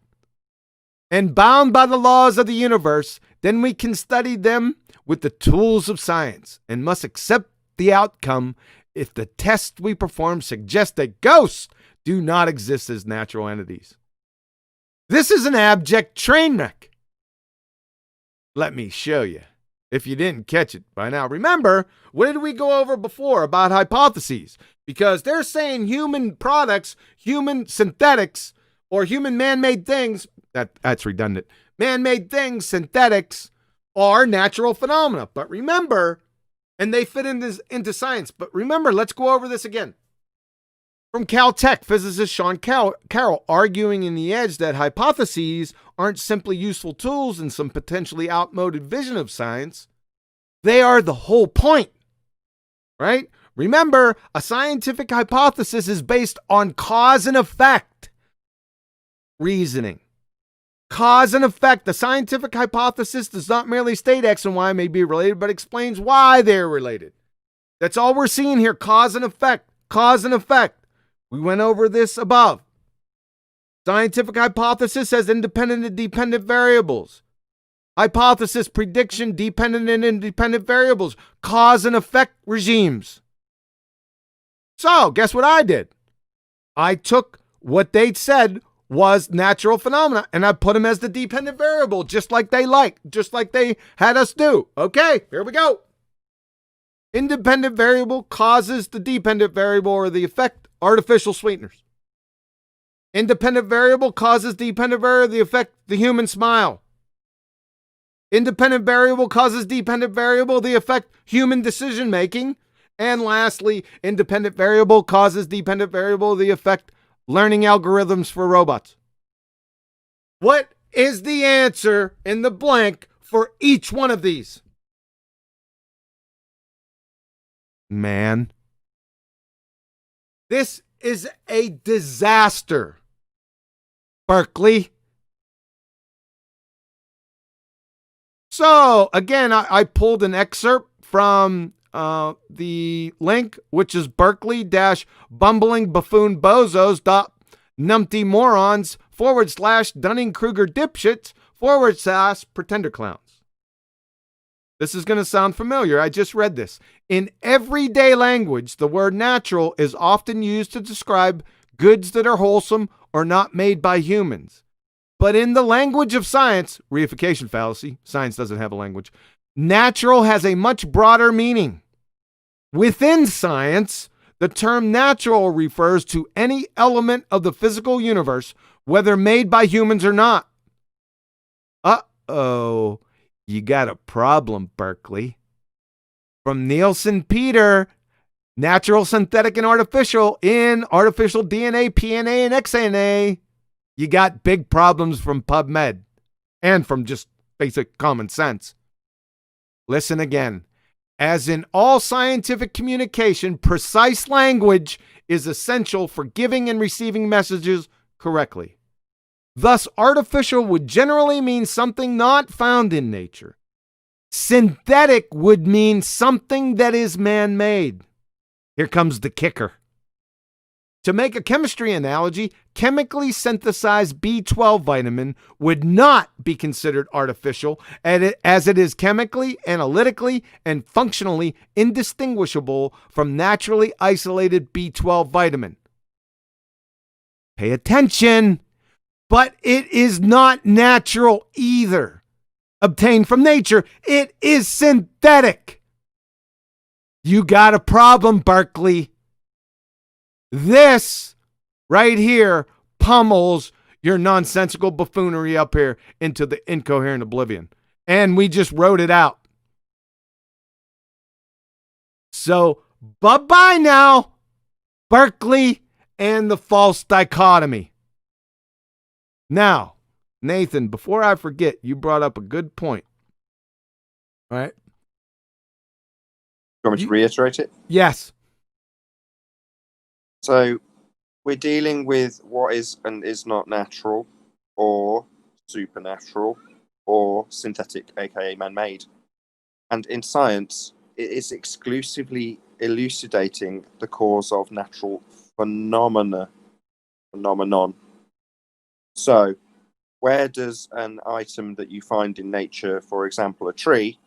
And bound by the laws of the universe, then we can study them with the tools of science and must accept the outcome if the tests we perform suggest that ghosts do not exist as natural entities. This is an abject train wreck. Let me show you, if you didn't catch it by now. Remember, what did we go over before about hypotheses? Because they're saying human products, human synthetics, or human man-made things, that's redundant, man-made things, synthetics, are natural phenomena. But remember, and they fit into science, but remember, let's go over this again. From Caltech, physicist Sean Carroll arguing in The Edge that hypotheses aren't simply useful tools in some potentially outmoded vision of science. They are the whole point, right? Remember, a scientific hypothesis is based on cause and effect reasoning. Cause and effect. The scientific hypothesis does not merely state X and Y may be related, but explains why they're related. That's all we're seeing here. Cause and effect. Cause and effect. We went over this above. Scientific hypothesis has independent and dependent variables. Hypothesis, prediction, dependent and independent variables. Cause and effect regimes. So, guess what I did? I took what they said was natural phenomena, and I put them as the dependent variable, just like they had us do. Okay, here we go. Independent variable causes the dependent variable or the effect, artificial sweeteners. Independent variable causes dependent variable, the effect, the human smile. Independent variable causes dependent variable, the effect, human decision making. And lastly, independent variable causes dependent variable, the effect, learning algorithms for robots. What is the answer in the blank for each one of these? Man, this is a disaster. Berkeley. So, again, I pulled an excerpt from the link, which is berkeley-bumblingbuffoonbozos.numptymorons/ Dunning-Kruger dipshits / pretender clowns. This is going to sound familiar. I just read this. In everyday language, the word natural is often used to describe goods that are wholesome or not made by humans. But in the language of science, reification fallacy, science doesn't have a language, natural has a much broader meaning. Within science, the term natural refers to any element of the physical universe, whether made by humans or not. Uh-oh, you got a problem, Berkeley. From Nielsen Peter, natural, synthetic, and artificial in artificial DNA, PNA, and XNA. You got big problems from PubMed and from just basic common sense. Listen again. As in all scientific communication, precise language is essential for giving and receiving messages correctly. Thus, artificial would generally mean something not found in nature. Synthetic would mean something that is man-made. Here comes the kicker. To make a chemistry analogy, chemically synthesized B12 vitamin would not be considered artificial, as it is chemically, analytically, and functionally indistinguishable from naturally isolated B12 vitamin. Pay attention, but it is not natural either. Obtained from nature, it is synthetic. You got a problem, Berkeley. This right here pummels your nonsensical buffoonery up here into the incoherent oblivion. And we just wrote it out. So, bye-bye now, Berkeley and the false dichotomy. Now, Nathan, before I forget, you brought up a good point. All right? You want me to reiterate it? Yes. So, we're dealing with what is and is not natural, or supernatural, or synthetic, aka man-made. And in science, it is exclusively elucidating the cause of natural phenomenon. So, where does an item that you find in nature, for example, a tree,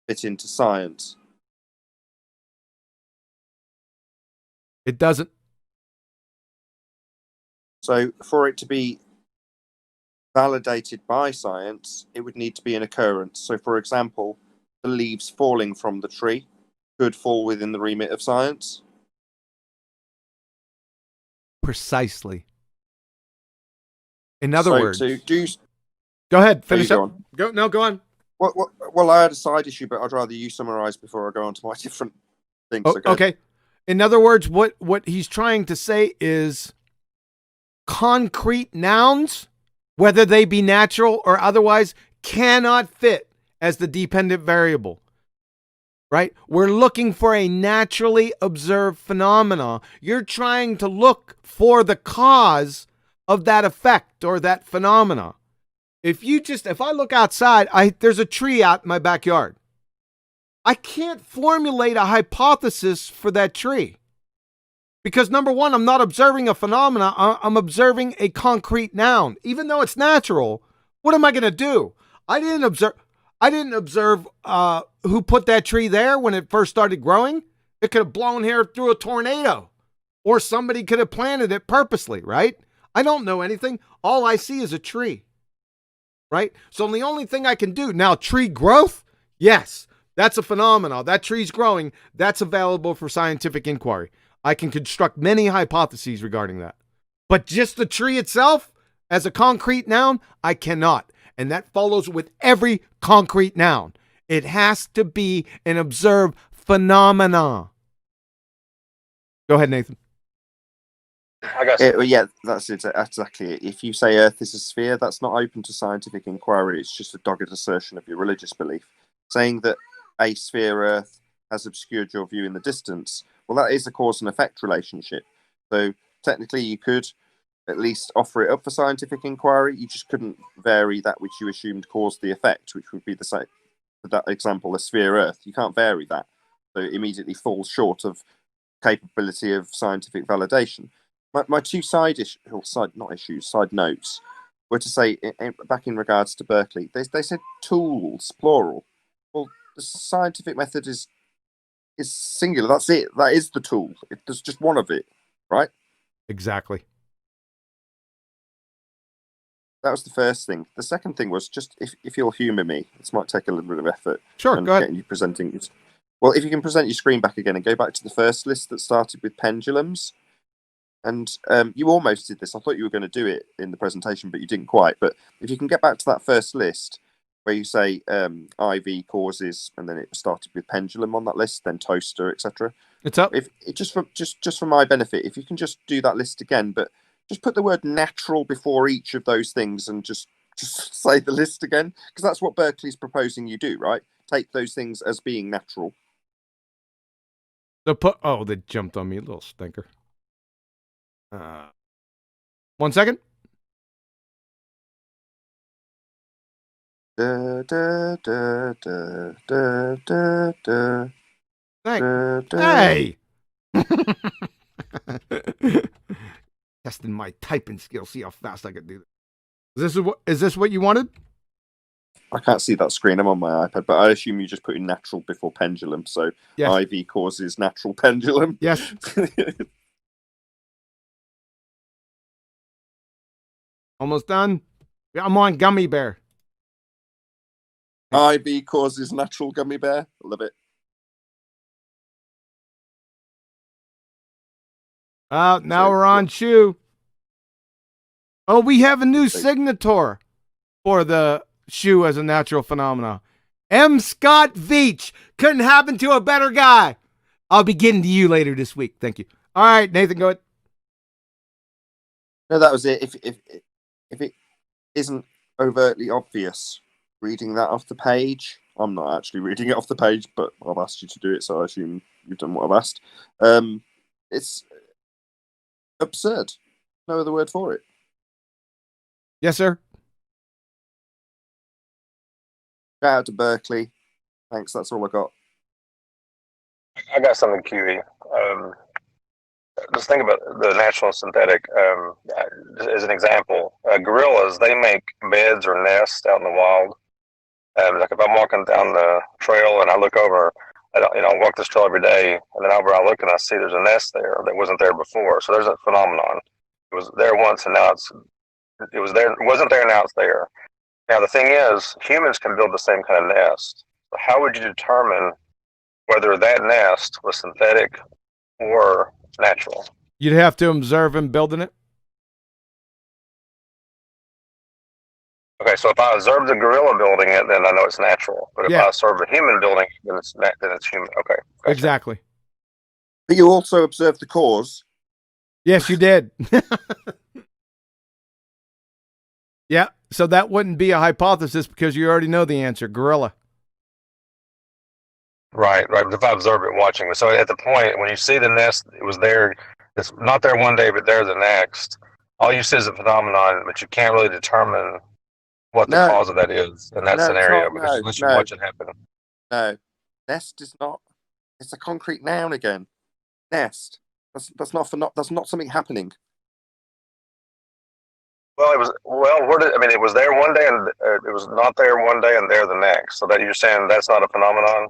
fit into science? It doesn't. So, for it to be validated by science, it would need to be an occurrence. So, for example, the leaves falling from the tree could fall within the remit of science. Precisely. In other words, to do. Go ahead, There you finish go up. on. Go on. Well, I had a side issue, but I'd rather you summarize before I go on to my different things. Oh, okay. In other words, what he's trying to say is concrete nouns, whether they be natural or otherwise, cannot fit as the dependent variable. Right? We're looking for a naturally observed phenomena. You're trying to look for the cause of that effect or that phenomena. If I look outside, there's a tree out in my backyard. I can't formulate a hypothesis for that tree. Because number one, I'm not observing a phenomena, I'm observing a concrete noun. Even though it's natural, what am I going to do? I didn't observe who put that tree there when it first started growing. It could have blown here through a tornado, or somebody could have planted it purposely, right? I don't know anything. All I see is a tree, right? So the only thing I can do now, tree growth, yes, that's a phenomenon. That tree's growing. That's available for scientific inquiry. I can construct many hypotheses regarding that. But just the tree itself, as a concrete noun, I cannot. And that follows with every concrete noun. It has to be an observed phenomena. Go ahead, Nathan. I guess. Yeah, that's it. Exactly it. If you say Earth is a sphere, that's not open to scientific inquiry. It's just a dogged assertion of your religious belief. Saying that a sphere Earth has obscured your view in the distance, well, that is a cause and effect relationship. So technically, you could at least offer it up for scientific inquiry. You just couldn't vary that which you assumed caused the effect, which would be the same. For that example, a sphere Earth, you can't vary that. So it immediately falls short of capability of scientific validation. My two side notes were to say, back in regards to Berkeley, they said tools, plural. Well, the scientific method is singular. That's it. That is the tool. There's just one of it, right? Exactly. That was the first thing. The second thing was just if you'll humour me, this might take a little bit of effort. Sure, go ahead. Getting you presenting it. Well, if you can present your screen back again and go back to the first list that started with pendulums. And you almost did this. I thought you were going to do it in the presentation, but you didn't quite. But if you can get back to that first list where you say IV causes, and then it started with pendulum on that list, then toaster, etc. It's up. If it just for my benefit, if you can just do that list again, but just put the word natural before each of those things, and just say the list again, because that's what Berkeley's proposing you do, right? Take those things as being natural. They jumped on me, a little stinker. 1 second. Hey! Testing my typing skills. See how fast I can do this. Is this what you wanted? I can't see that screen. I'm on my iPad, but I assume you just put in natural before pendulum. So yes. IV causes natural pendulum. Yes. Almost done. I'm on gummy bear. IV causes natural gummy bear. I love it. Now we're on shoe. Oh, we have a new signator for the shoe as a natural phenomena. M. Scott Veach. Couldn't happen to a better guy. I'll be getting to you later this week. Thank you. All right, Nathan, go ahead. No, that was it. If it isn't overtly obvious reading that off the page, I'm not actually reading it off the page, but I've asked you to do it, so I assume you've done what I've asked. It's absurd. No other word for it. Yes, sir. Shout out to Berkeley. Thanks. That's all I got. I got something QE. Just think about the natural and synthetic as an example. Gorillas, they make beds or nests out in the wild. Like if I'm walking down the trail and I look over, I walk this trail every day, and then I look and I see there's a nest there that wasn't there before. So there's a phenomenon. It was there once, and now it was there. It wasn't there, now it's there. Now the thing is, humans can build the same kind of nest. So how would you determine whether that nest was synthetic or natural? You'd have to observe him building it. Okay, so if I observe the gorilla building it, then I know it's natural. But if I observe a human building it, then it's human. Okay, gotcha. Exactly. But you also observed the cause. Yes, you did. Yeah, so that wouldn't be a hypothesis because you already know the answer. Gorilla. Right. But if I observe it watching, so at the point when you see the nest, it was there. It's not there one day, but there the next. All you see is a phenomenon, but you can't really determine what the cause of that is in that scenario because unless you watch it happen. No, nest is not. It's a concrete noun again. Nest. That's not something happening. Well, it was. Well, it was there one day, and it was not there one day, and there the next. So that you're saying that's not a phenomenon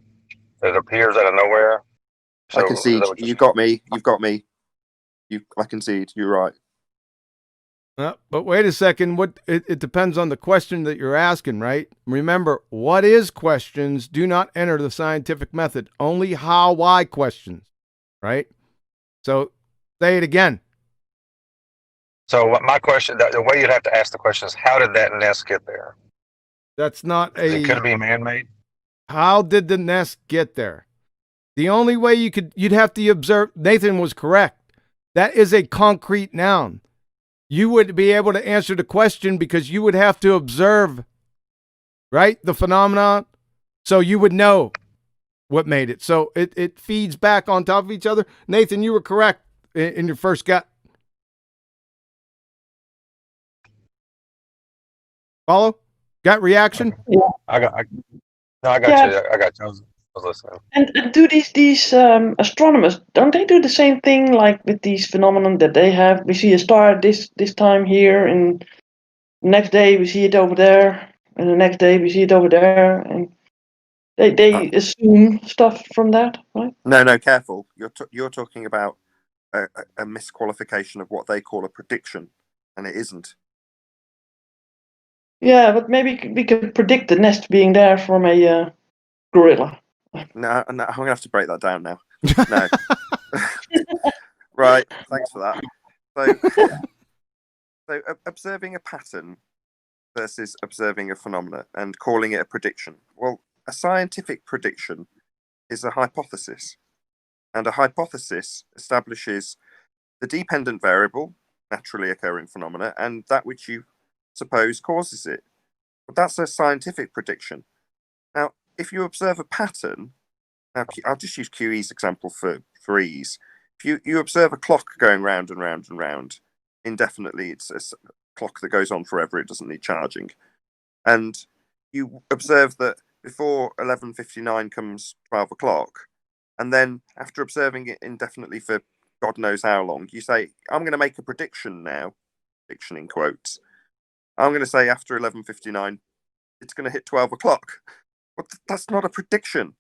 that appears out of nowhere. So, I concede. You got me. You've got me. I concede. You're right. But wait a second. It depends on the question that you're asking, right? Remember, what is questions do not enter the scientific method. Only how, why questions, right? So say it again. So my question, the way you'd have to ask the question is, how did that nest get there? That's not It could be man-made. How did the nest get there? The only way you'd have to observe. Nathan was correct. That is a concrete noun. You would be able to answer the question because you would have to observe, right, the phenomenon. So you would know what made it. So it feeds back on top of each other. Nathan, you were correct in your first gut. Follow? Got reaction? Yeah. I got you. I got you. I was listening. And do these astronomers, don't they do the same thing like with these phenomena that they have? We see a star this time here, and the next day we see it over there, and the next day we see it over there, and they assume stuff from that, right? No, careful. You're talking about a misqualification of what they call a prediction, and it isn't. Yeah, but maybe we could predict the nest being there from a gorilla. No, I'm gonna have to break that down now. No. Right. Thanks for that. So observing a pattern versus observing a phenomena and calling it a prediction. Well, a scientific prediction is a hypothesis, and a hypothesis establishes the dependent variable, naturally occurring phenomena, and that which you suppose causes it. But that's a scientific prediction. Now, if you observe a pattern, now I'll just use QE's example for ease. If you observe a clock going round and round and round indefinitely, it's a clock that goes on forever, it doesn't need charging. And you observe that before 11:59 comes 12 o'clock, and then after observing it indefinitely for God knows how long, you say, I'm going to make a prediction now, prediction in quotes. I'm going to say after 11:59, it's going to hit 12 o'clock. But that's not a prediction.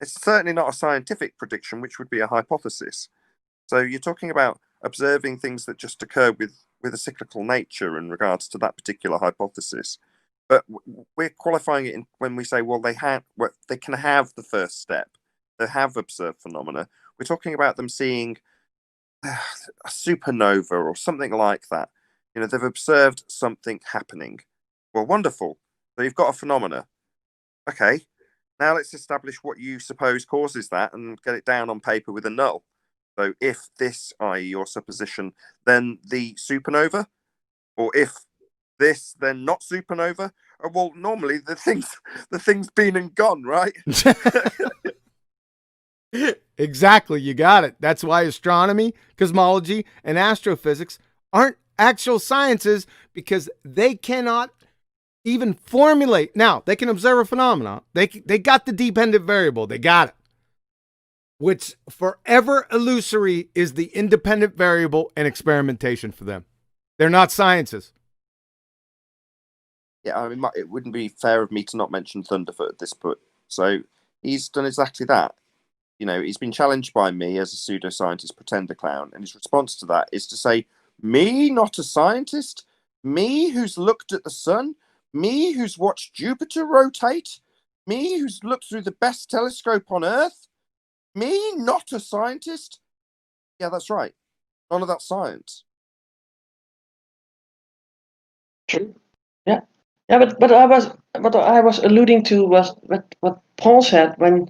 It's certainly not a scientific prediction, which would be a hypothesis. So you're talking about observing things that just occur with a cyclical nature in regards to that particular hypothesis. But we're qualifying it when we say, well, they can have the first step. They have observed phenomena. We're talking about them seeing a supernova or something like that. They've observed something happening. Well, wonderful. So you've got a phenomena. Okay, now let's establish what you suppose causes that and get it down on paper with a null. So if this, i.e. your supposition, then the supernova, or if this, then not supernova. Well, normally the thing's been and gone, right? Exactly, you got it. That's why astronomy, cosmology, and astrophysics aren't actual sciences, because they cannot even formulate. Now, they can observe a phenomenon. They got the dependent variable. They got it. Which forever illusory is the independent variable and experimentation for them. They're not sciences. Yeah, I mean, it wouldn't be fair of me to not mention Thunderfoot at this point. So he's done exactly that. You know, he's been challenged by me as a pseudoscientist pretender clown, and his response to that is to say, me, not a scientist? Me, who's looked at the sun? Me, who's watched Jupiter rotate? Me, who's looked through the best telescope on Earth? Me, not a scientist? Yeah, that's right. None of that science. True. Yeah. Yeah, but what I was alluding to was what Paul said when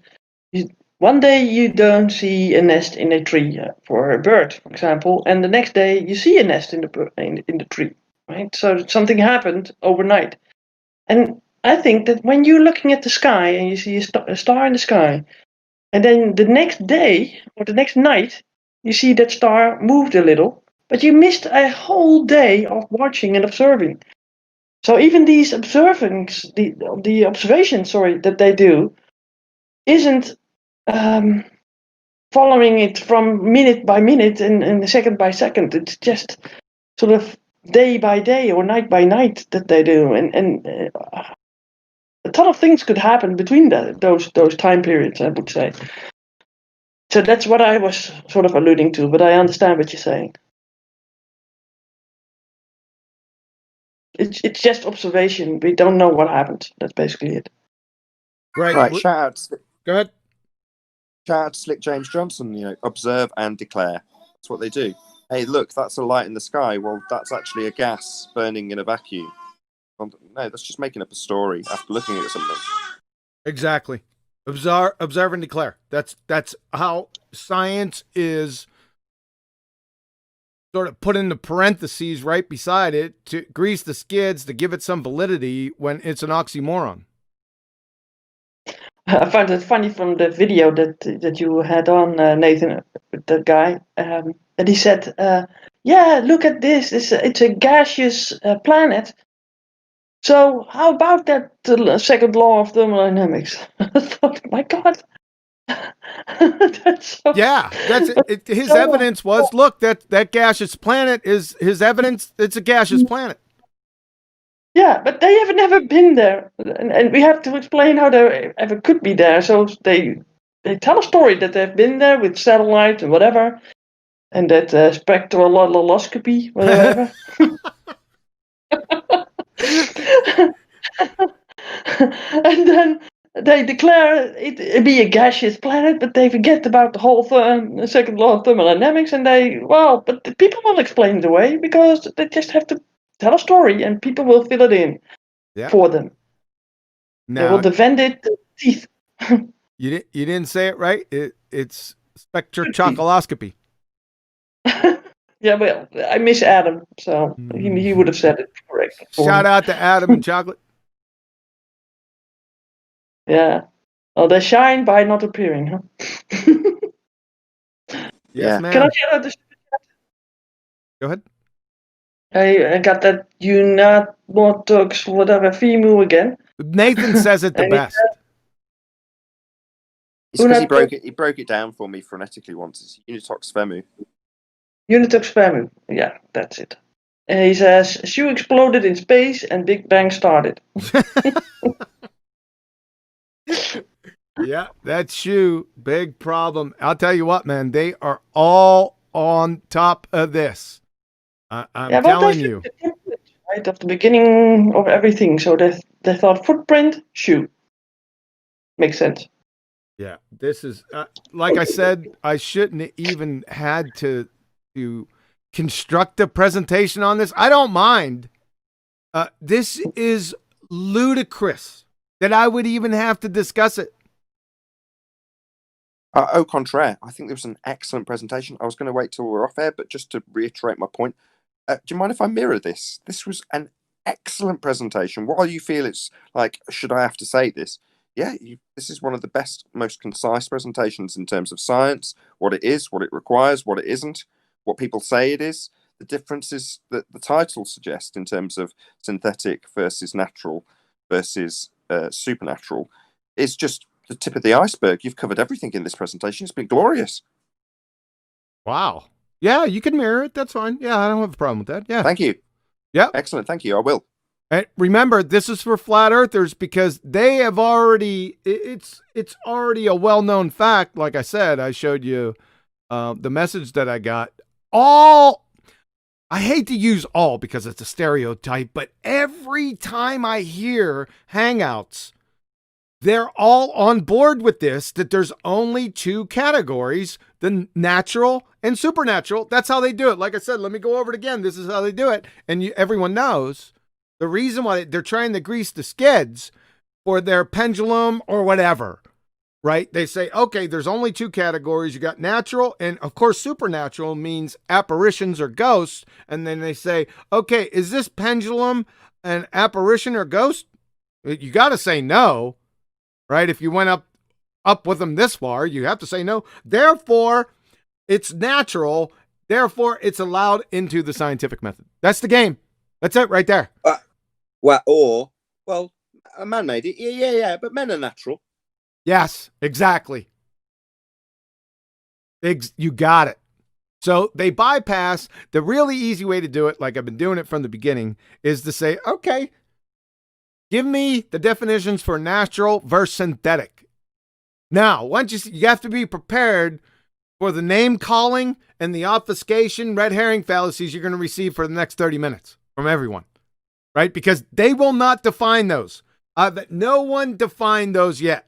one day you don't see a nest in a tree for a bird, for example, and the next day you see a nest in the tree, right? So something happened overnight, and I think that when you're looking at the sky and you see a star in the sky, and then the next day or the next night you see that star moved a little, but you missed a whole day of watching and observing. So even these observings, the observation, that they do, isn't following it from minute by minute and second by second. It's just sort of day by day or night by night that they do, and a ton of things could happen between those time periods, I would say. So that's what I was sort of alluding to, but I understand what you're saying. It's just observation. We don't know what happened. That's basically it. Right. Shout out. Go ahead. Shout out to Slick James Johnson. You know, observe and declare. That's what they do. Hey, look, that's a light in the sky. Well, that's actually a gas burning in a vacuum. Well, no, that's just making up a story after looking at something. Exactly. Observe and declare. That's how science is sort of put into parentheses right beside it to grease the skids to give it some validity when it's an oxymoron. I find it funny from the video that you had on, Nathan, that guy, that he said, yeah, look at this. It's a gaseous planet. So how about that second law of thermodynamics? I thought, my God. That's so, yeah, that's it. His so evidence was, look, that gaseous planet is his evidence. It's a gaseous planet. Yeah, but they have never been there, and we have to explain how they ever could be there. So they tell a story that they've been there with satellites and whatever, and that spectroscopy, whatever. And then they declare it be a gaseous planet, but they forget about the whole second law of thermodynamics, and but the people will explain it away because they just have to tell a story, and people will fill it in for them. Now, they will defend it to teeth. You didn't say it right. It's spectrochocoloscopy. Yeah, well, I miss Adam, so he would have said it correct. Shout out to Adam and Chocolate. Yeah. Oh, they shine by not appearing, huh? Yes, ma'am. Can I shout out the Go ahead. I got that unatmotox whatever female again. Nathan says it the best. It's because he broke it down for me phonetically once. It's unitox femu. Unitox femu. Yeah, that's it. And he says, shoe exploded in space and Big Bang started. Yeah, that shoe, big problem. I'll tell you what, man, they are all on top of this. I'm telling you. Right, of the beginning of everything. So they thought footprint, shoe. Makes sense. Yeah, this is, like I said, I shouldn't have even had to construct a presentation on this. I don't mind. This is ludicrous that I would even have to discuss it. Au contraire, I think there was an excellent presentation. I was going to wait till we're off air, but just to reiterate my point, do you mind if I mirror this? This was an excellent presentation. While you feel it's like, should I have to say this? Yeah, this is one of the best, most concise presentations in terms of science, what it is, what it requires, what it isn't, what people say it is. the differences that the title suggests in terms of synthetic versus natural versus supernatural is just the tip of the iceberg. You've covered everything in this presentation. It's been glorious. Wow. Yeah, you can mirror it. That's fine. Yeah, I don't have a problem with that. Yeah. Thank you. Yeah. Excellent. Thank you. I will. And remember, this is for flat earthers because they have already, it's already a well-known fact. Like I said, I showed you the message that I got. I hate to use all because it's a stereotype, but every time I hear Hangouts, they're all on board with this, that there's only two categories, the natural and supernatural. That's how they do it. Like I said, let me go over it again. This is how they do it. And everyone knows the reason why they're trying to grease the skids for their pendulum or whatever, right? They say, okay, there's only two categories. You got natural, and of course, supernatural means apparitions or ghosts. And then they say, okay, is this pendulum an apparition or ghost? You got to say no, right? If you went up with them this far, you have to say no. Therefore, it's natural. Therefore, it's allowed into the scientific method. That's the game. That's it right there. Well, a man made it. Yeah, but men are natural. Yes, exactly. You got it. So they bypass the really easy way to do it, like I've been doing it from the beginning, is to say, okay, give me the definitions for natural versus synthetic. Now, once you have to be prepared for the name calling and the obfuscation, red herring fallacies you're going to receive for the next 30 minutes from everyone, right? Because they will not define those. No one defined those yet.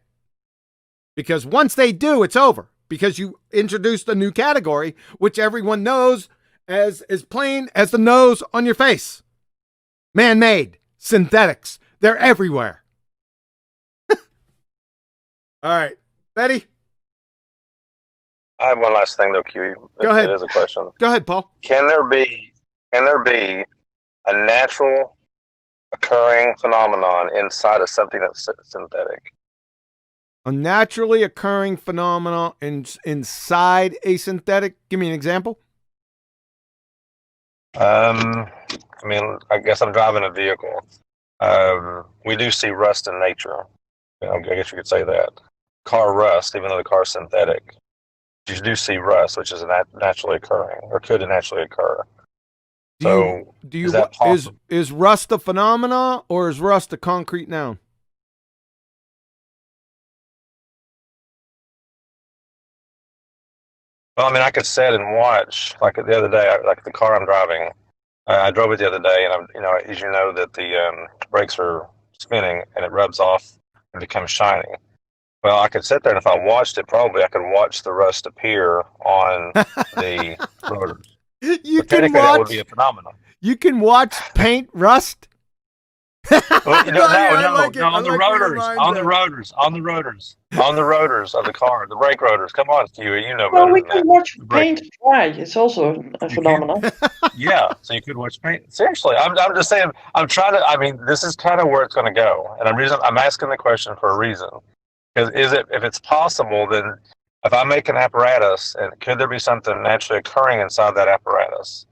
Because once they do, it's over. Because you introduced a new category, which everyone knows as plain as the nose on your face. Man-made, synthetics, they're everywhere. All right, Betty? I have one last thing though, Q. Go ahead. It is a question. Go ahead, Paul. Can there be a natural occurring phenomenon inside of something that's synthetic? A naturally occurring phenomenon inside a synthetic. Give me an example. I guess I'm driving a vehicle. We do see rust in nature. I guess you could say that. Car rust, even though the car is synthetic. You do see rust, which is naturally occurring, or could naturally occur. Is rust a phenomena, or is rust a concrete noun? Well, I could sit and watch, like the other day, like the car I'm driving. I drove it the other day, and as you know, that the brakes are spinning and it rubs off and becomes shiny. Well, I could sit there, and if I watched it, probably I could watch the rust appear on the rotors. That would be a phenomenon. You can watch paint rust. Well, on the rotors of the car, the brake rotors. Come on, Huey, you know better. Well, we can watch paint dry. It's also a phenomenon. Yeah, so you could watch paint. Seriously, I'm just saying. I'm trying to. This is kind of where it's going to go, and I'm asking the question for a reason. Because if it's possible, then if I make an apparatus, and could there be something naturally occurring inside that apparatus?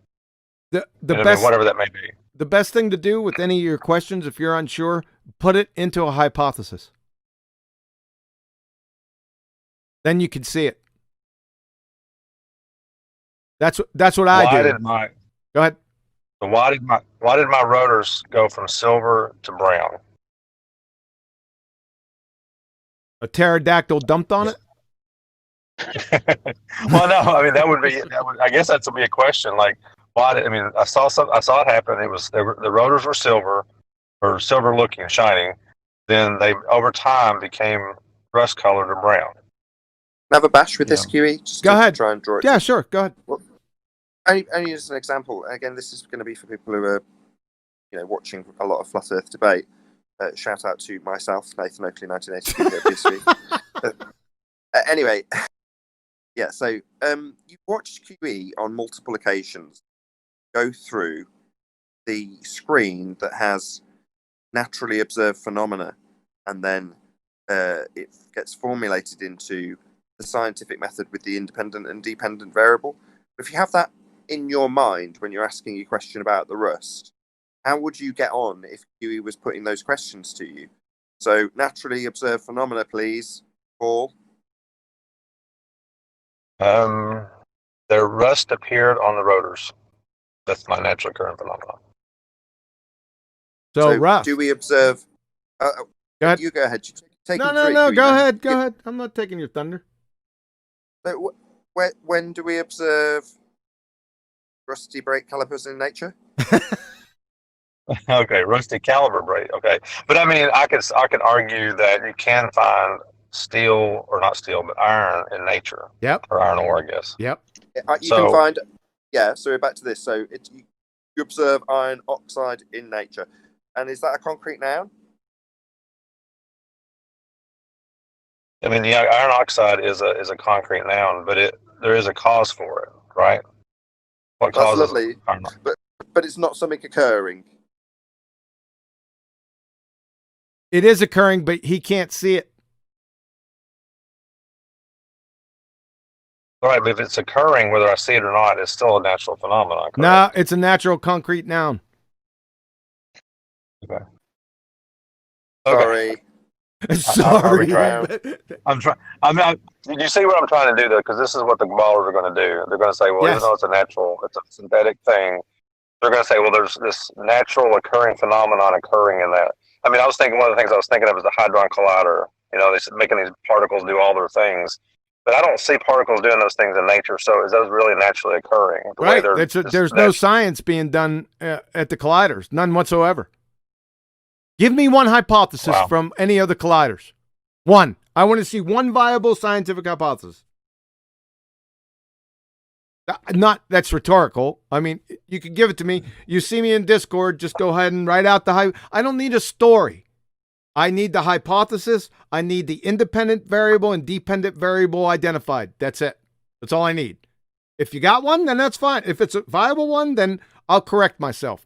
Whatever that may be. The best thing to do with any of your questions, if you're unsure, put it into a hypothesis. Then you can see it. That's what I do. Go ahead. So why did my rotors go from silver to brown? A pterodactyl dumped on it? Well, no. I guess that's would be a question. Like, why? I saw it happen. It was the rotors were silver, or silver looking, shining. Then they over time became rust colored or brown. Have a bash with this, QE. Go ahead. Try and draw it. Yeah, sure. Go ahead. Well, only as an example. Again, this is going to be for people who are, watching a lot of flat Earth debate. Shout out to myself, Nathan Oakley, 1980, obviously. Anyway, yeah. So you watched QE on multiple occasions go through the screen that has naturally observed phenomena, and then it gets formulated into the scientific method with the independent and dependent variable. If you have that in your mind when you're asking your question about the rust, how would you get on if Huey was putting those questions to you? So naturally observed phenomena, please, Paul. The rust appeared on the rotors. That's my naturally occurring phenomenon. So rough. do we observe? Go ahead. You go ahead. Take No, him no, through it, no. Huey, Go man. ahead. Go ahead. I'm not taking your thunder. So, when do we observe rusty brake calipers in nature? Okay, rusty caliber brake. Okay, but I mean, I could argue that you can find steel, or not steel, but iron in nature. Yep. Or iron ore, I guess. Yep. You can find. Yeah. So we're back to this. So you observe iron oxide in nature, and is that a concrete noun? I mean, the iron oxide is a concrete noun, but there is a cause for it, right? What That's causes lovely, iron? but it's not something occurring. It is occurring, but he can't see it. All right, but if it's occurring, whether I see it or not, it's still a natural phenomenon. Correct? No, it's a natural concrete noun. Okay. Sorry. Sorry. I'm trying. You see what I'm trying to do, though, because this is what the ballers are going to do. They're going to say, well, Yes. even though it's a synthetic thing, they're going to say, well, there's this natural occurring phenomenon occurring in that. I mean, one of the things I was thinking of is the hadron collider. You know, they're making these particles do all their things, but I don't see particles doing those things in nature. So is those really naturally occurring? Right. There's no science being done at the colliders, none whatsoever. Give me one hypothesis from any of the colliders. One. I want to see one viable scientific hypothesis. That's rhetorical. I mean, you can give it to me. You see me in Discord, just go ahead and write out I don't need a story. I need the hypothesis. I need the independent variable and dependent variable identified. That's it. That's all I need. If you got one, then that's fine. If it's a viable one, then I'll correct myself,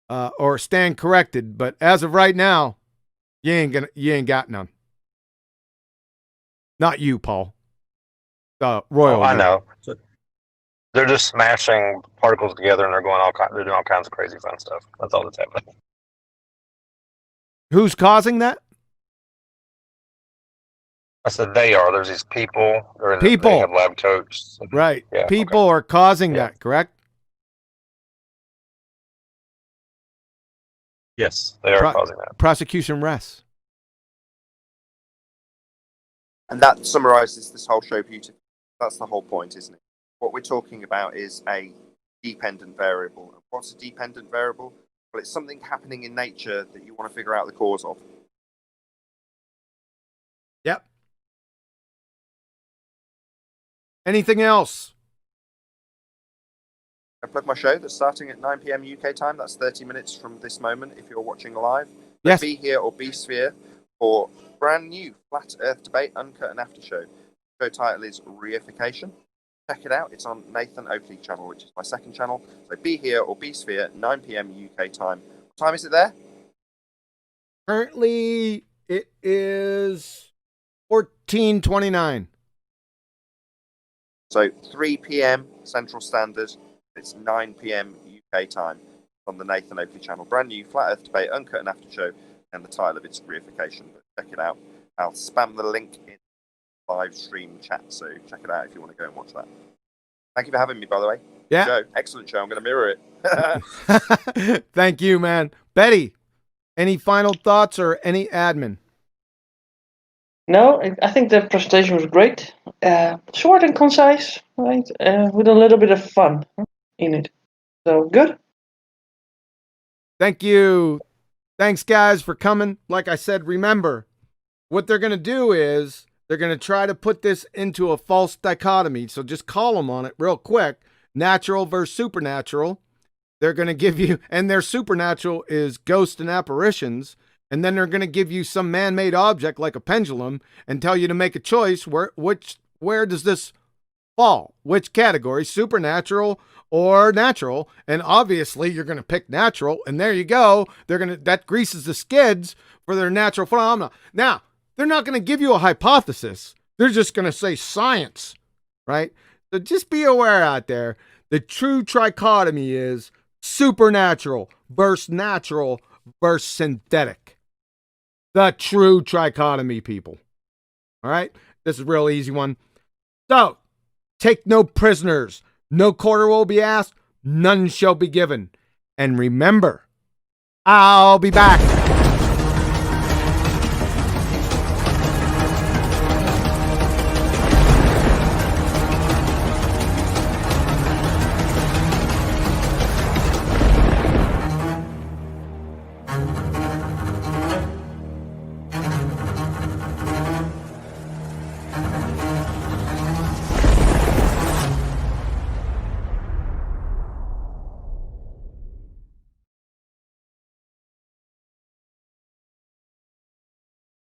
or stand corrected. But as of right now, you ain't got none. Not you, Paul. Royal. I know. They're just smashing particles together, and they're doing all kinds of crazy fun stuff. That's all that's happening. Who's causing that? I said they are. There's these people. They have lab coats. Right. Yeah, people are causing that, correct? Yes, they are causing that. Prosecution rests. And that summarizes this whole show beautifully. That's the whole point, isn't it? What we're talking about is a dependent variable. What's a dependent variable? Well, it's something happening in nature that you want to figure out the cause of. Yep. Anything else? I plug my show that's starting at 9 p.m. UK time. That's 30 minutes from this moment if you're watching live. Yes. Be here or be Sphere for brand new Flat Earth Debate Uncut and After show. The show title is Reification. Check it out. It's on Nathan Oakley channel, which is my second channel. So be here or be Sphere, 9 p.m. UK time. What time is it there? Currently, it is 14:29. So 3 p.m. Central Standard. It's 9 p.m. UK time on the Nathan Oakley channel. Brand new Flat Earth Debate Uncut and After show, and the title of it's Reification. But check it out. I'll spam the link in live stream chat, so check it out if you want to go and watch that. Thank you for having me, by the way. Yeah. Show. Excellent show. I'm going to mirror it. Thank you, man. Betty, any final thoughts or any admin? No, I think the presentation was great. Short and concise, right? With a little bit of fun in it. So good. Thank you. Thanks, guys, for coming. Like I said, remember, what they're going to do is they're going to try to put this into a false dichotomy. So just call them on it real quick. Natural versus supernatural. They're going to give you, and their supernatural is ghosts and apparitions. And then they're going to give you some man-made object like a pendulum and tell you to make a choice. Where does this fall? Which category? Supernatural or natural? And obviously you're going to pick natural. And there you go. That greases the skids for their natural phenomena. Now, they're not going to give you a hypothesis. They're just going to say science, right? So just be aware out there. The true trichotomy is supernatural versus natural versus synthetic. The true trichotomy, people. All right? This is a real easy one. So, take no prisoners. No quarter will be asked. None shall be given. And remember, I'll be back.